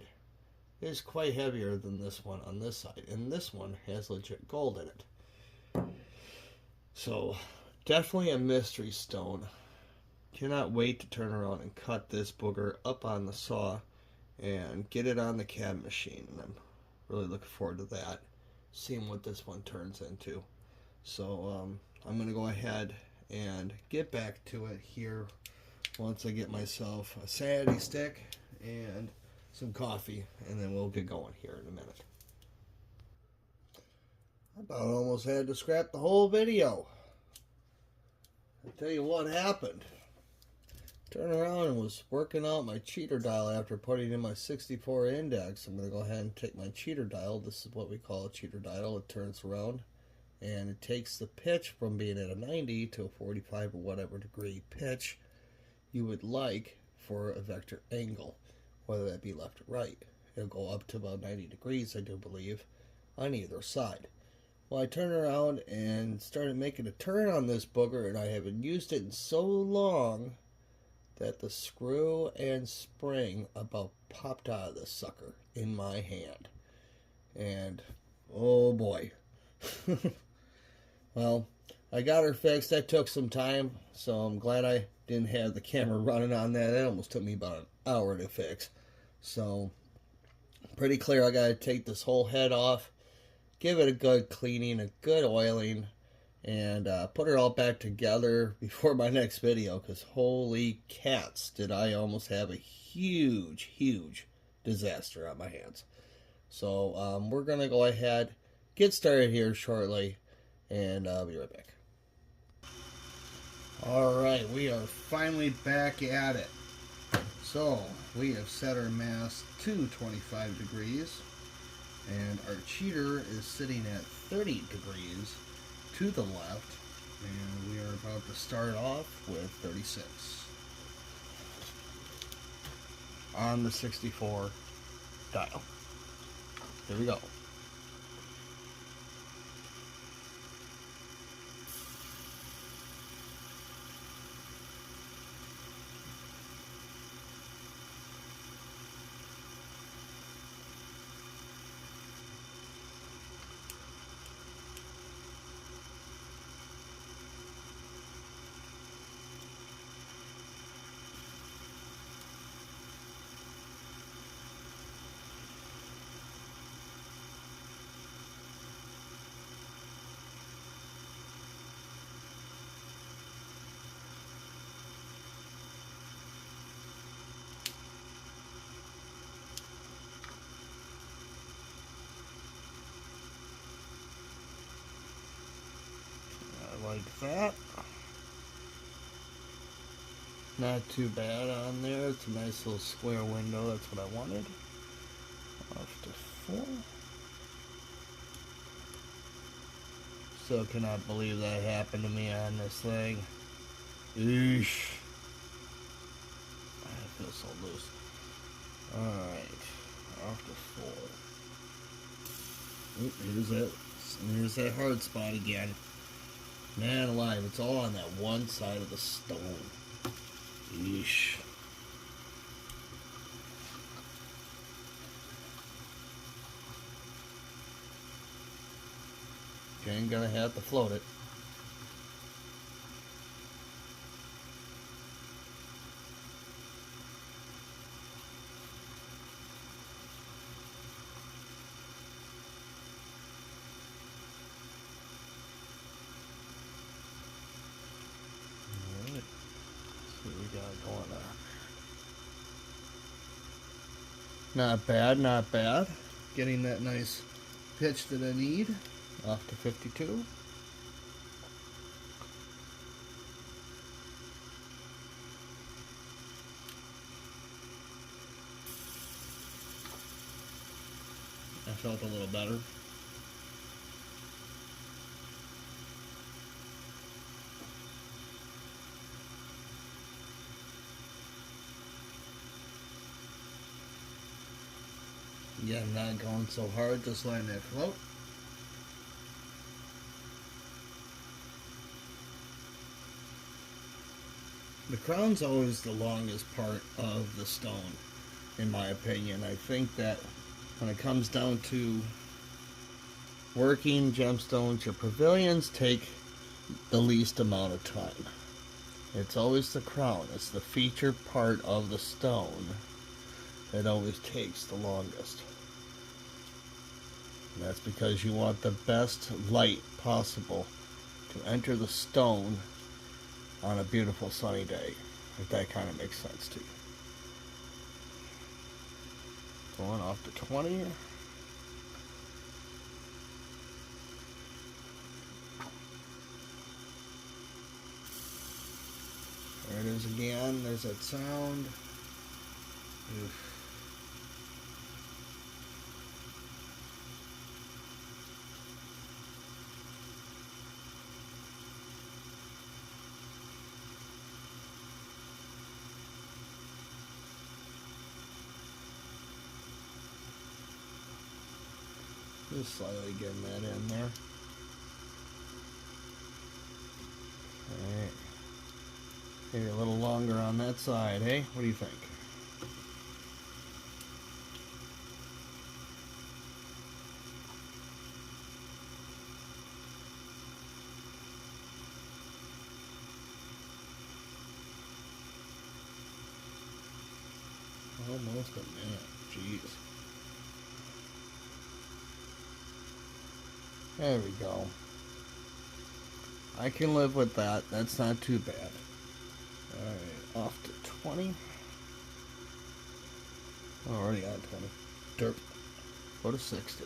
is quite heavier than this one on this side, and this one has legit gold in it. So definitely a mystery stone. Cannot wait to turn around and cut this booger up on the saw and get it on the CAD machine, and I'm really looking forward to that, seeing what this one turns into. So I'm going to go ahead and get back to it here once I get myself a sanity stick and some coffee, and then we'll get going here in a minute. I about almost had to scrap the whole video. I'll tell you what happened. Turned around and was working out my cheater dial after putting in my 64 index. I'm going to go ahead and take my cheater dial. This is what we call a cheater dial. It turns around and it takes the pitch from being at a 90 to a 45 or whatever degree pitch you would like for a vector angle, whether that be left or right. It'll go up to about 90 degrees, I do believe, on either side. Well, I turned around and started making a turn on this booger, and I haven't used it in so long that the screw and spring about popped out of this sucker in my hand. And, oh boy. Well, I got her fixed. That took some time, so I'm glad I didn't have the camera running on that. That almost took me about an hour to fix. So, pretty clear I got to take this whole head off, give it a good cleaning, a good oiling, and put it all back together before my next video, because holy cats, did I almost have a huge, huge disaster on my hands. So, we're going to go ahead, get started here shortly, and I'll be right back. Alright, we are finally back at it. So, we have set our mass to 25 degrees, and our cheater is sitting at 30 degrees to the left, and we are about to start off with 36 on the 64 dial. Here we go. Like that. Not too bad on there. It's a nice little square window. That's what I wanted. Off to 4. Still cannot believe that happened to me on this thing. Eesh. I feel so loose. Alright. Off to 4. Oop, here's that hard spot again. Man alive, it's all on that one side of the stone. Yeesh. Okay, I'm gonna have to float it. Alright, see what we got going on. Not bad, not bad. Getting that nice pitch that I need. Off to 52. I felt a little better. Yeah, I'm not going so hard, just letting it float. The crown's always the longest part of the stone, in my opinion. I think that when it comes down to working gemstones, your pavilions take the least amount of time. It's always the crown. It's the feature part of the stone that always takes the longest. And that's because you want the best light possible to enter the stone on a beautiful sunny day, if that kind of makes sense to you. Going off to 20. There it is again. There's that sound. Oof. Just slightly getting that in there. Alright. Maybe a little longer on that side, hey? What do you think? Almost a minute. Jeez. There we go. I can live with that. That's not too bad. Alright, off to 20. Already on 20. Derp. Go to 60.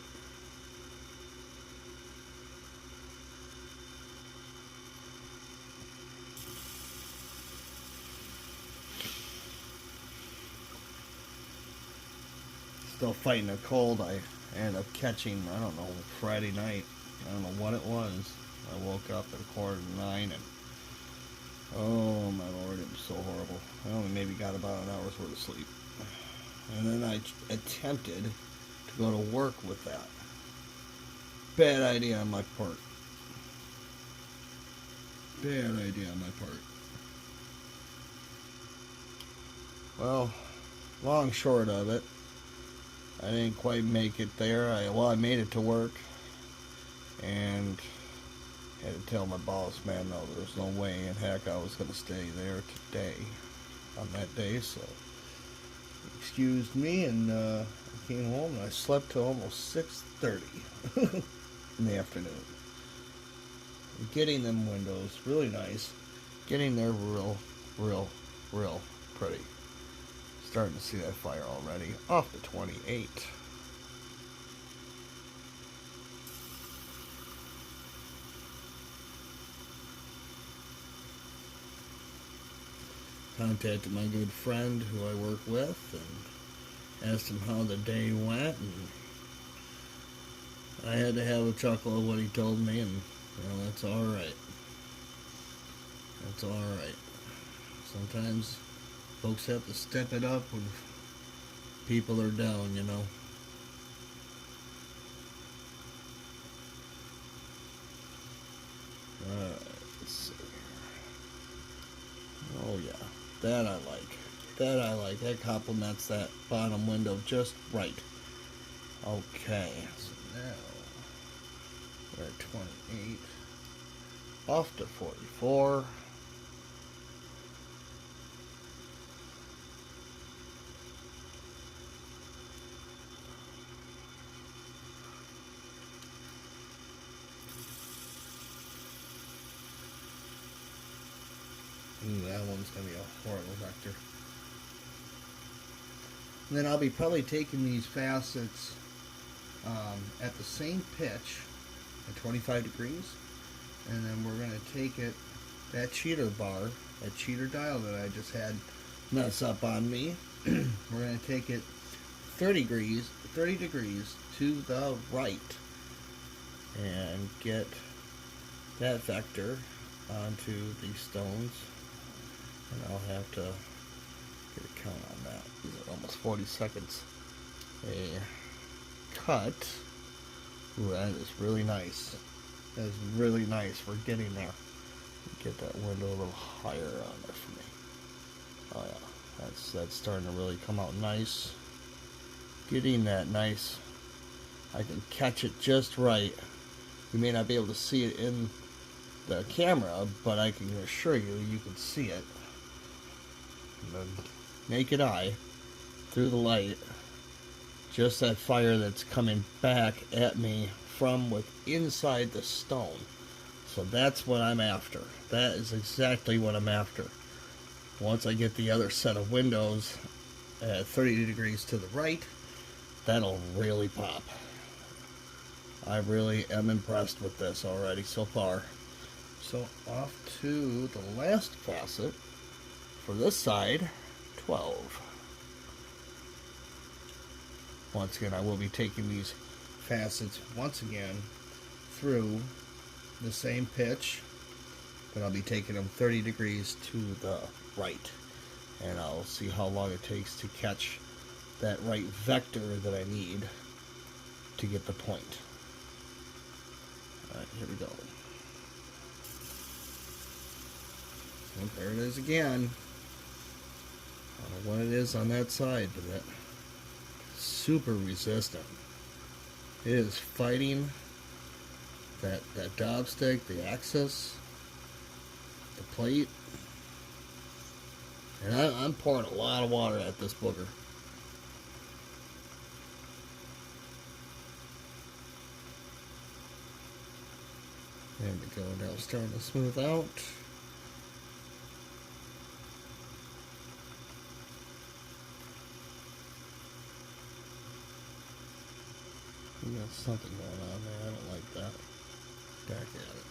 Still fighting a cold. I ended up catching, I don't know, Friday night. I don't know what it was. I woke up at 8:45 and oh my lord, it was so horrible. I only maybe got about an hour's worth of sleep. And then I attempted to go to work with that. Bad idea on my part. Bad idea on my part. Well, long short of it, I didn't quite make it there. I made it to work and had to tell my boss, man, no, there's no way in heck I was going to stay there today, on that day, so excused me, and I came home and I slept till almost 6:30 in the afternoon. Getting them windows, really nice. Getting there real pretty. Starting to see that fire already. Off to 28. Contacted my good friend who I work with and asked him how the day went, and I had to have a chuckle of what he told me, and that's alright. That's alright. Sometimes folks have to step it up when people are down, you know. Alright. see. Oh yeah, that I like. That I like. That complements that bottom window just right. Okay, so now we're at 28. Off to 44. That one's going to be a horrible vector. And then I'll be probably taking these facets at the same pitch at 25 degrees. And then we're going to take it, that cheater bar, that cheater dial that I just had mess up on me, we're going to take it 30 degrees to the right and get that vector onto these stones. And I'll have to get a count on that. These are almost 40 seconds. A cut. Ooh, that is really nice. That is really nice. We're getting there. Get that window a little higher on there for me. Oh yeah, that's starting to really come out nice. Getting that nice. I can catch it just right. You may not be able to see it in the camera, but I can assure you, you can see it. The naked eye through the light, just that fire that's coming back at me from inside the stone. So that's what I'm after. That is exactly what I'm after. Once I get the other set of windows at 30 degrees to the right, that'll really pop. I really am impressed with this already so far. So off to the last facet. For this side, 12. Once again, I will be taking these facets once again through the same pitch, but I'll be taking them 30 degrees to the right. And I'll see how long it takes to catch that right vector that I need to get the point. Alright, here we go. And there it is again. I don't know what it is on that side, but that super resistant. It is fighting that dab stick, the axis, the plate, and I'm pouring a lot of water at this booger. There we go. Now it's starting to smooth out. We got something going on there. I don't like that. Back at it.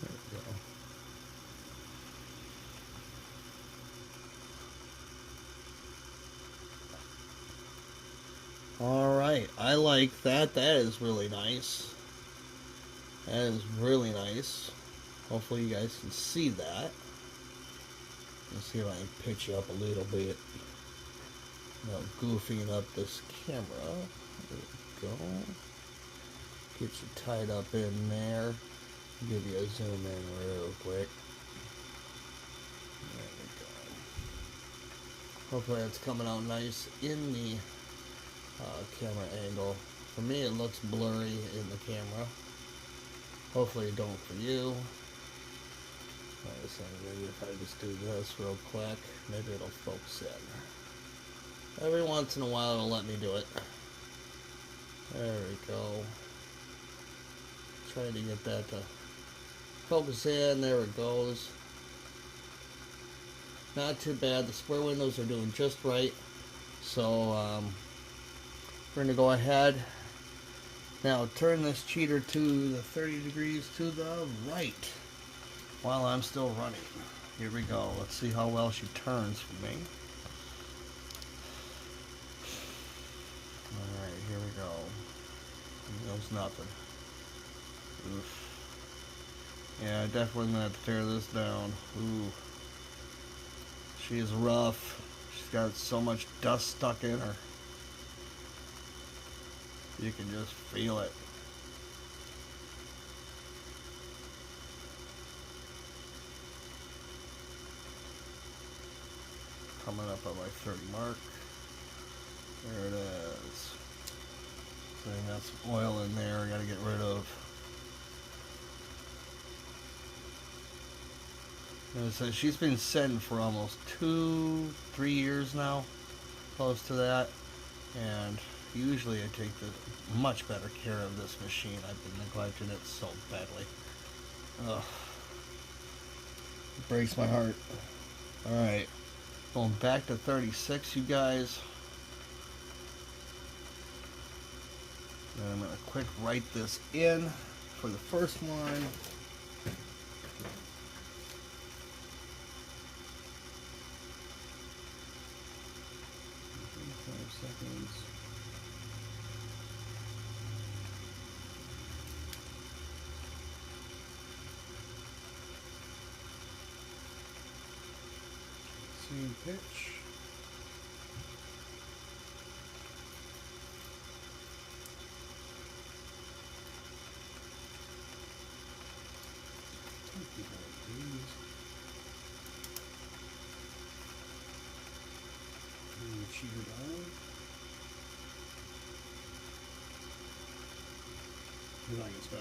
There we go. Alright, I like that. That is really nice. That is really nice. Hopefully you guys can see that. Let's see if I can pitch you up a little bit. Without goofing up this camera. There we go. Get you tied up in there. Give you a zoom in real quick. There we go. Hopefully that's coming out nice in the camera angle. For me it looks blurry in the camera. Hopefully it don't for you. I was saying maybe if I just do this real quick, maybe it'll focus in. Every once in a while it'll let me do it. There we go. Trying to get that to focus in. There it goes. Not too bad. The square windows are doing just right. So we're going to go ahead. Now turn this cheater to the 30 degrees to the right while I'm still running. Here we go. Let's see how well she turns for me. Alright, here we go. There's nothing. Oof. Yeah, definitely gonna have to tear this down. Ooh. She is rough. She's got so much dust stuck in her. You can just feel it. coming up on my 30 mark. There it is. So I got some oil in there I gotta get rid of. And so she's been sitting for almost 2-3 years now, close to that. And usually I take much better care of this machine. I've been neglecting it so badly. Ugh. It breaks my heart. Alright. Going back to 36, you guys. And I'm going to quick write this in for the first one. 5 seconds. Same pitch. Cheater down. As I can spell.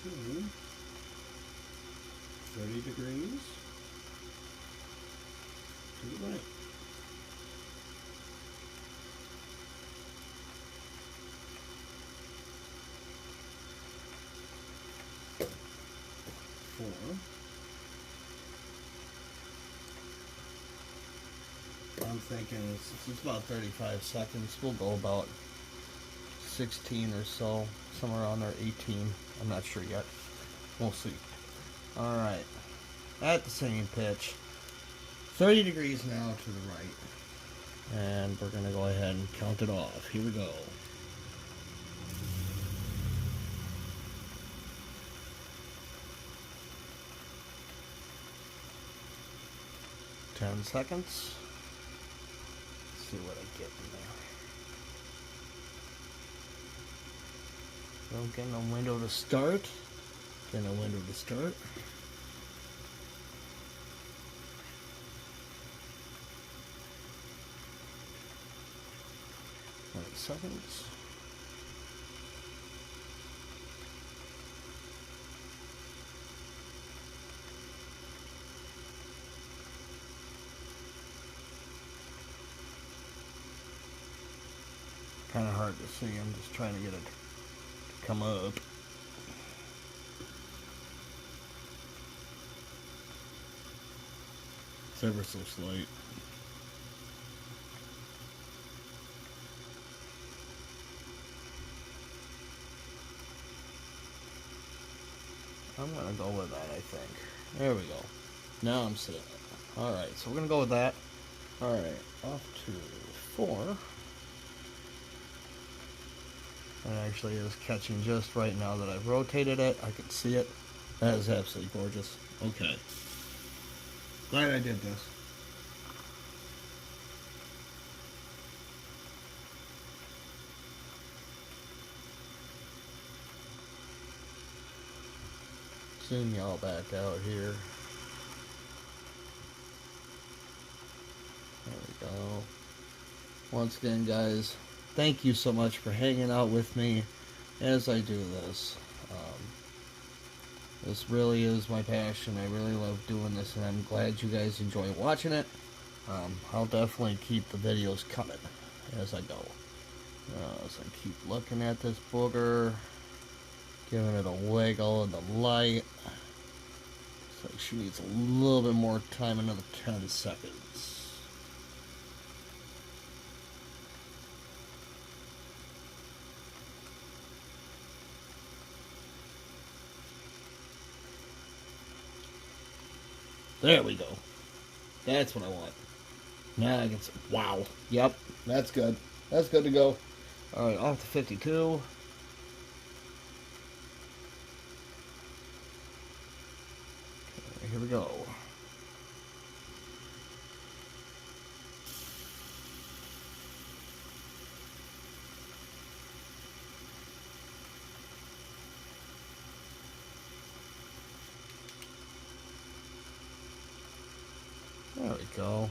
To 30 degrees to the right. I'm thinking since it's about 35 seconds, we'll go about 16 or so, somewhere around there, 18. I'm not sure yet. We'll see. Alright, at the same pitch, 30 degrees now to the right. And we're going to go ahead and count it off. Here we go. 10 seconds. Let's see what I get in there. Don't get no window to start. Get no window to start. 20 seconds. Kind of hard to see. I'm just trying to get it to come up. It's ever so slight. I'm gonna go with that, I think. There we go. Now I'm seeing it. Alright, so we're gonna go with that. Alright, off to 4. It actually is catching just right now that I've rotated it. I can see it. That is absolutely gorgeous. Okay. Glad I did this. Zoom y'all back out here. There we go. Once again, guys, thank you so much for hanging out with me as I do this. This really is my passion. I really love doing this, and I'm glad you guys enjoy watching it. I'll definitely keep the videos coming as I go. So I keep looking at this booger, giving it a wiggle in the light. Looks like she needs a little bit more time, another 10 seconds. There we go. That's what I want. Now I can say, wow. Yep, that's good. That's good to go. Alright, off to 52. Okay, here we go. There we go.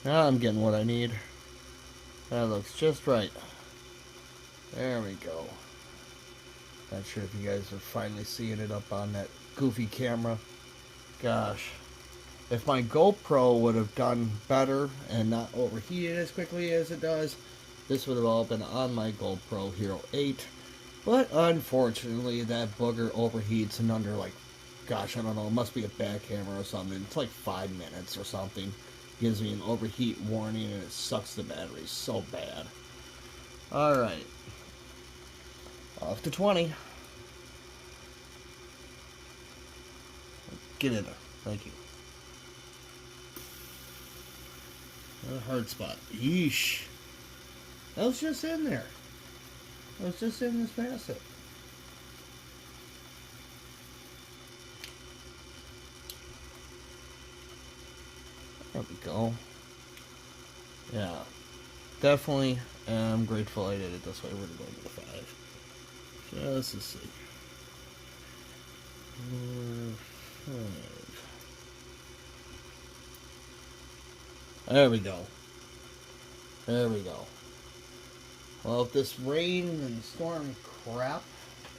Now I'm getting what I need. That looks just right. There we go. Not sure if you guys are finally seeing it up on that goofy camera. Gosh. If my GoPro would have done better and not overheated as quickly as it does, this would have all been on my GoPro Hero 8. But unfortunately, that booger overheats in under, like, gosh, I don't know, it must be a bad camera or something. It's like 5 minutes or something. Gives me an overheat warning and it sucks the battery so bad. Alright. Off to 20. Get in there. Thank you. A hard spot. Yeesh. That was just in there. That was just in this facet. There we go. Yeah. Definitely am grateful I did it this way. We're going to go to the 5. Just to see. 5. There we go. There we go. Well, if this rain and storm crap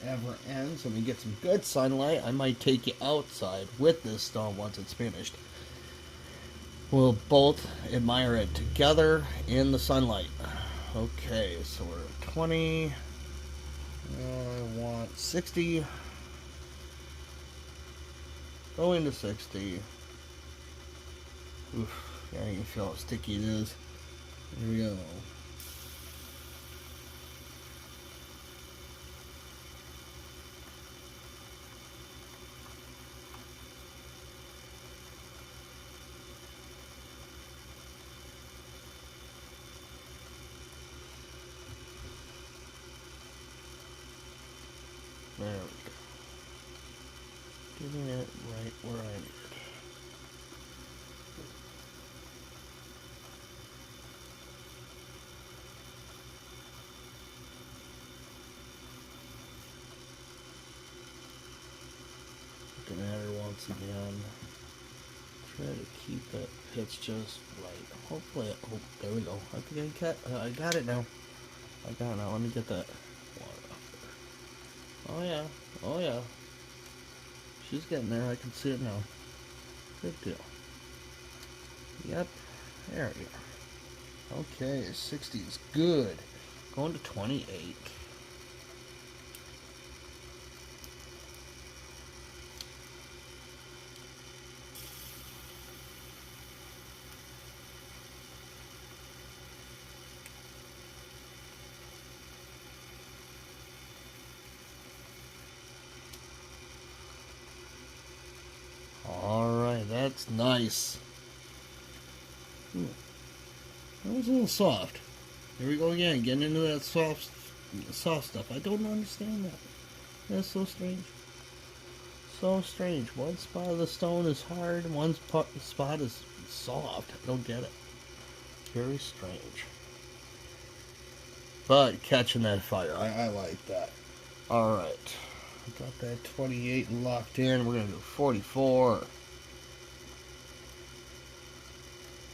ever ends and we get some good sunlight, I might take you outside with this stone once it's finished. We'll both admire it together in the sunlight. Okay, so we're at 20. I want 60. Going to 60. Oof, yeah, you can feel how sticky it is. Here we go. There we go. Getting it right where I need it. Looking at her once again. Try to keep that pitch just right. Hopefully, oh, there we go. I think I got it now. I got it now. Let me get that water off there. Oh yeah. Oh yeah. She's getting there. I can see it now. Good deal. Yep. There we are. Okay, 60 is good. Going to 28. Alright, that's nice. That was a little soft. Here we go again, getting into that soft stuff. I don't understand that. That's so strange. So strange. One spot of the stone is hard, and one spot is soft. I don't get it. Very strange. But catching that fire, I like that. Alright. Got that 28 locked in. We're going to do 44.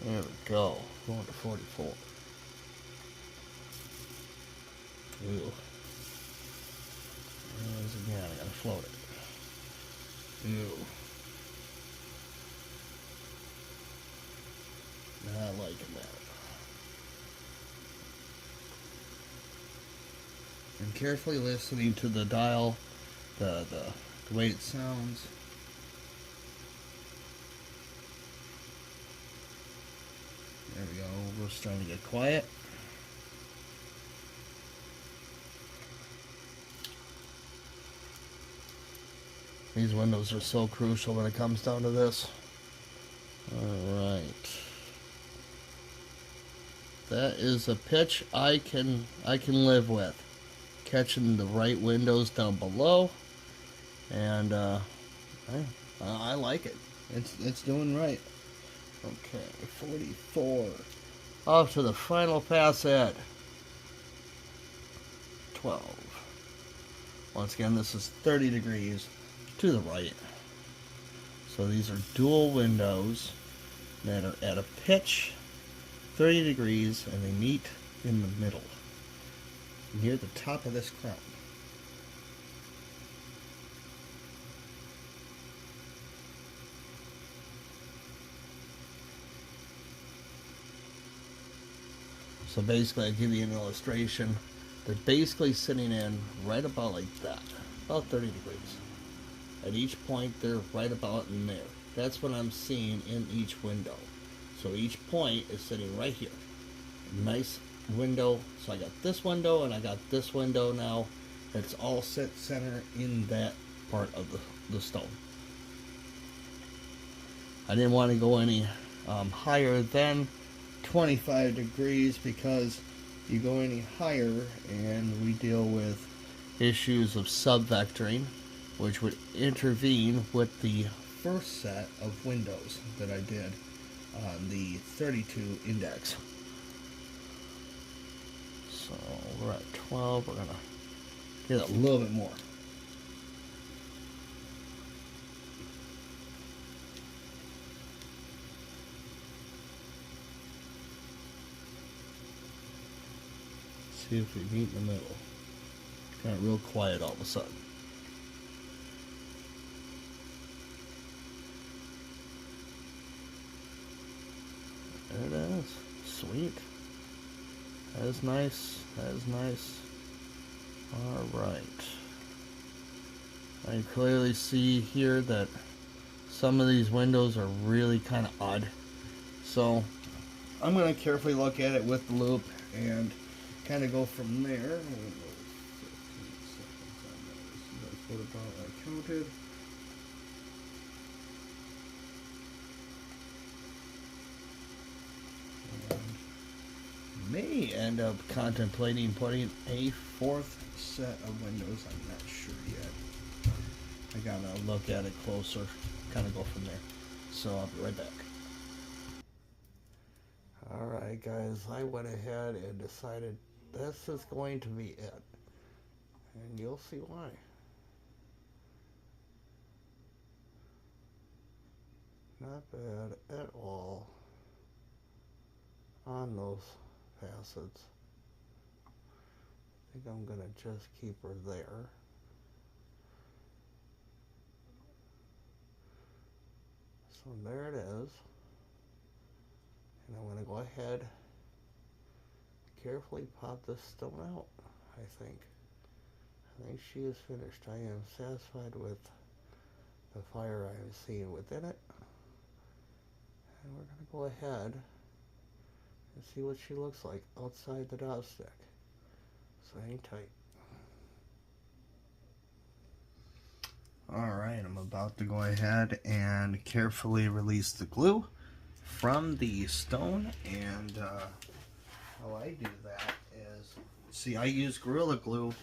There we go. Going to 44. Ew. There's again. I gotta float it. Ew. Not liking that. And carefully listening to the dial, the way it sounds. There we go. We're starting to get quiet. These windows are so crucial when it comes down to this. Alright. That is a pitch I can live with. Catching the right windows down below. And I like it. It's doing right. Okay, 44. Off to the final facet. 12. Once again, this is 30 degrees to the right. So these are dual windows. that are at a pitch 30 degrees, and they meet in the middle near the top of this crown. So basically, I'll give you an illustration. They're basically sitting in right about like that, about 30 degrees. At each point, they're right about in there. That's what I'm seeing in each window. So each point is sitting right here. Nice window. So I got this window and I got this window now. It's all set center in that part of the stone. I didn't want to go any higher than 25 degrees because you go any higher and we deal with issues of subvectoring, which would intervene with the first set of windows that I did on the 32 index. So we're at 12. We're gonna get a little bit more. See if we meet in the middle. Got real quiet all of a sudden. There it is. Sweet. That is nice. That is nice. Alright. I can clearly see here that some of these windows are really kind of odd. So I'm going to carefully look at it with the loop and kind of go from there. 15 seconds on those. That's what about I counted. And may end up contemplating putting a fourth set of windows. I'm not sure yet. I gotta look at it closer, kind of go from there. So I'll be right back. Alright guys, I went ahead and decided this is going to be it. And you'll see why. Not bad at all on those facets. I think I'm gonna just keep her there. So there it is. And I'm going to go ahead, carefully pop this stone out, I think. I think she is finished. I am satisfied with the fire I am seeing within it. And we're going to go ahead and see what she looks like outside the dot stick. So hang tight. Alright, I'm about to go ahead and carefully release the glue from the stone, and how I do that is, see, I use Gorilla Glue.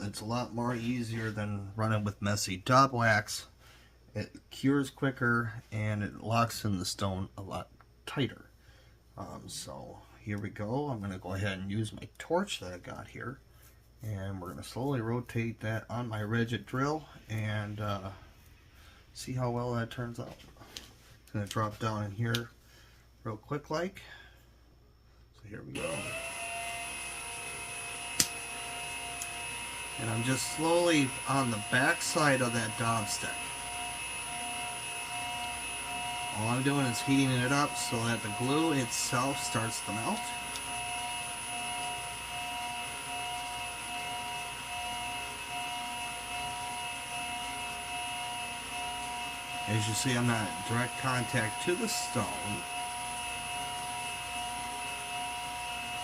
It's a lot more easier than running with messy dot wax. It cures quicker and it locks in the stone a lot tighter. So here we go. I'm going to go ahead and use my torch that I got here, and we're going to slowly rotate that on my rigid drill and see how well that turns out. It's going to drop down in here real quick like. So here we go. And I'm just slowly on the back side of that dot stick. All I'm doing is heating it up so that the glue itself starts to melt. As you see, I'm not in direct contact to the stone,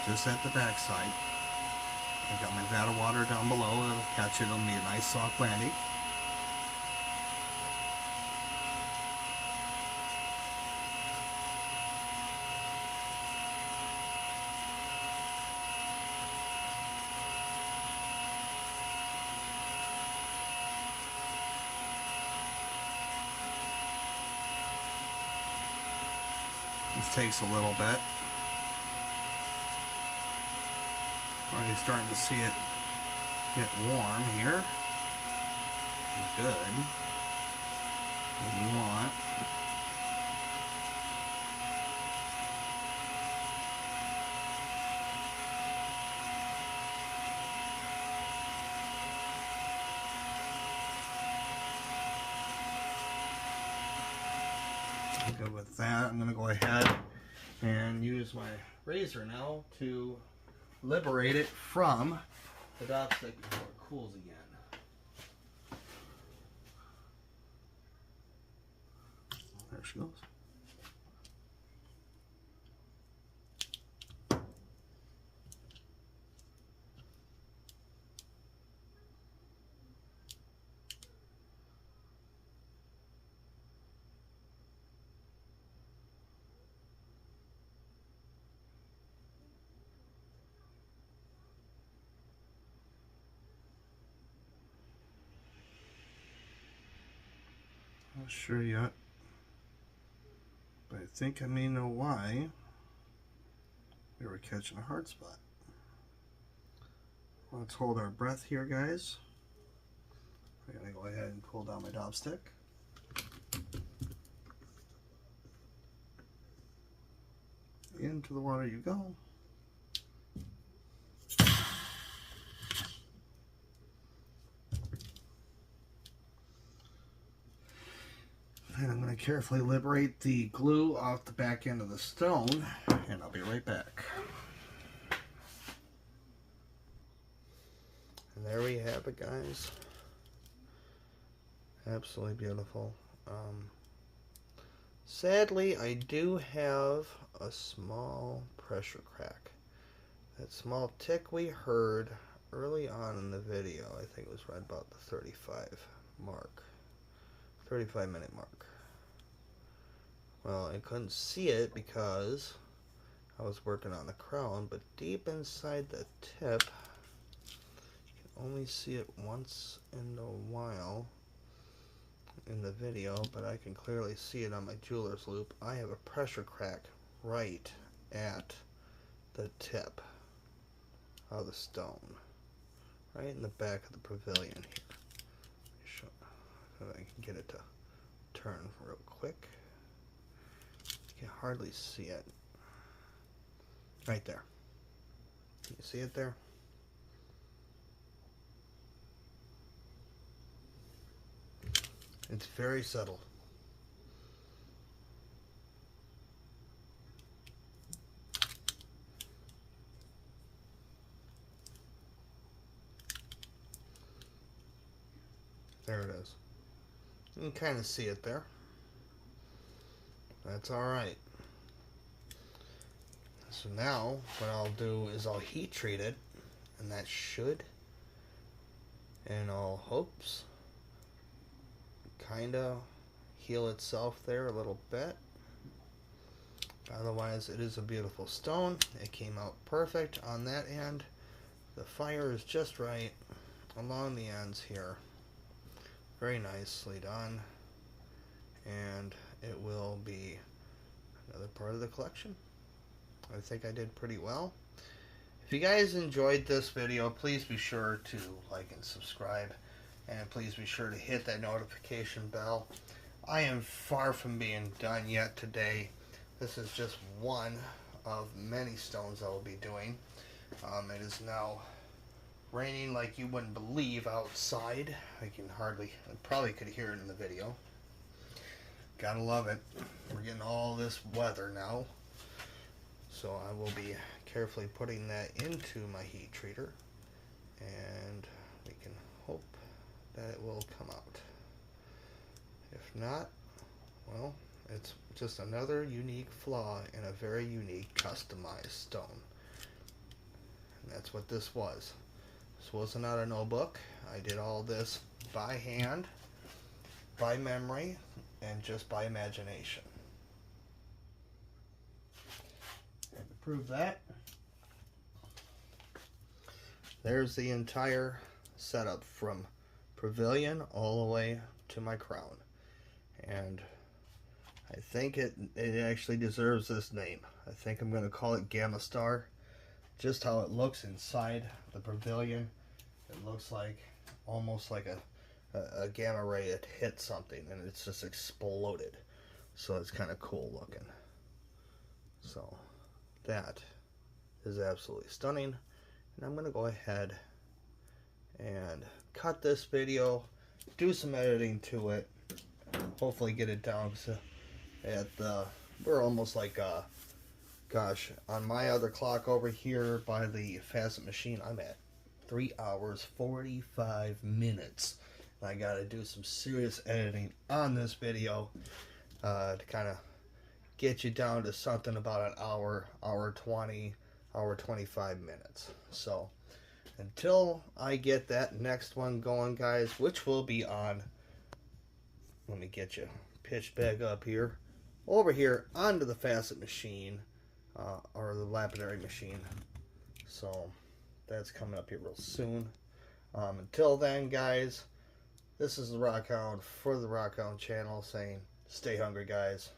just at the back side. I've got my vat of water down below. It'll catch it. It'll be a nice soft landing. This takes a little bit. Already starting to see it get warm here. Good. What you want. Good with that. I'm going to go ahead and use my razor now to liberate it from the dot stick before it cools again. There she goes. Not sure yet, but I think I may know why we were catching a hard spot. Let's hold our breath here, guys. I'm going to go ahead and cool down my dop stick. Into the water you go. And I'm going to carefully liberate the glue off the back end of the stone, and I'll be right back. And there we have it, guys. Absolutely beautiful. Sadly, I do have a small pressure crack. That small tick we heard early on in the video, I think it was right about the 35 minute mark. Well, I couldn't see it because I was working on the crown, but deep inside the tip, you can only see it once in a while in the video, but I can clearly see it on my jeweler's loop. I have a pressure crack right at the tip of the stone, right in the back of the pavilion here. Show if I can get it to turn real quick. You can hardly see it. Right there. Can you see it there? It's very subtle. There it is. You can kind of see it there. That's alright. So now what I'll do is I'll heat treat it, and that should, in all hopes, kind of heal itself there a little bit. Otherwise, it is a beautiful stone. It came out perfect on that end. The fire is just right along the ends here. Very nicely done. And it will be another part of the collection. I think I did pretty well. If you guys enjoyed this video, please be sure to like and subscribe. And please be sure to hit that notification bell. I am far from being done yet today. This is just one of many stones I will be doing. It is now raining like you wouldn't believe outside. I probably could hear it in the video. Gotta love it. We're getting all this weather now. So I will be carefully putting that into my heat treater. And we can hope that it will come out. If not, well, it's just another unique flaw in a very unique customized stone. And that's what this was. This was not a notebook. I did all this by hand, by memory, and just by imagination. And to prove that, there's the entire setup from pavilion all the way to my crown. And I think it actually deserves this name. I think I'm going to call it Gamma Star. Just how it looks inside the pavilion, it looks like almost like a gamma ray that hit something and it's just exploded. So it's kind of cool looking. So that is absolutely stunning. And I'm going to go ahead and cut this video, do some editing to it, hopefully get it down. So at the, we're almost like, gosh, on my other clock over here by the facet machine, I'm at 3 hours 45 minutes. And I gotta do some serious editing on this video to kind of get you down to something about an hour, hour 20, hour 25 minutes. So until I get that next one going, guys, which will be on, let me get you pitched back up here, over here onto the facet machine, or the lapidary machine. So that's coming up here real soon. Until then, guys, this is the ROCKHOUND for the ROCKHOUND channel saying, stay hungry, guys.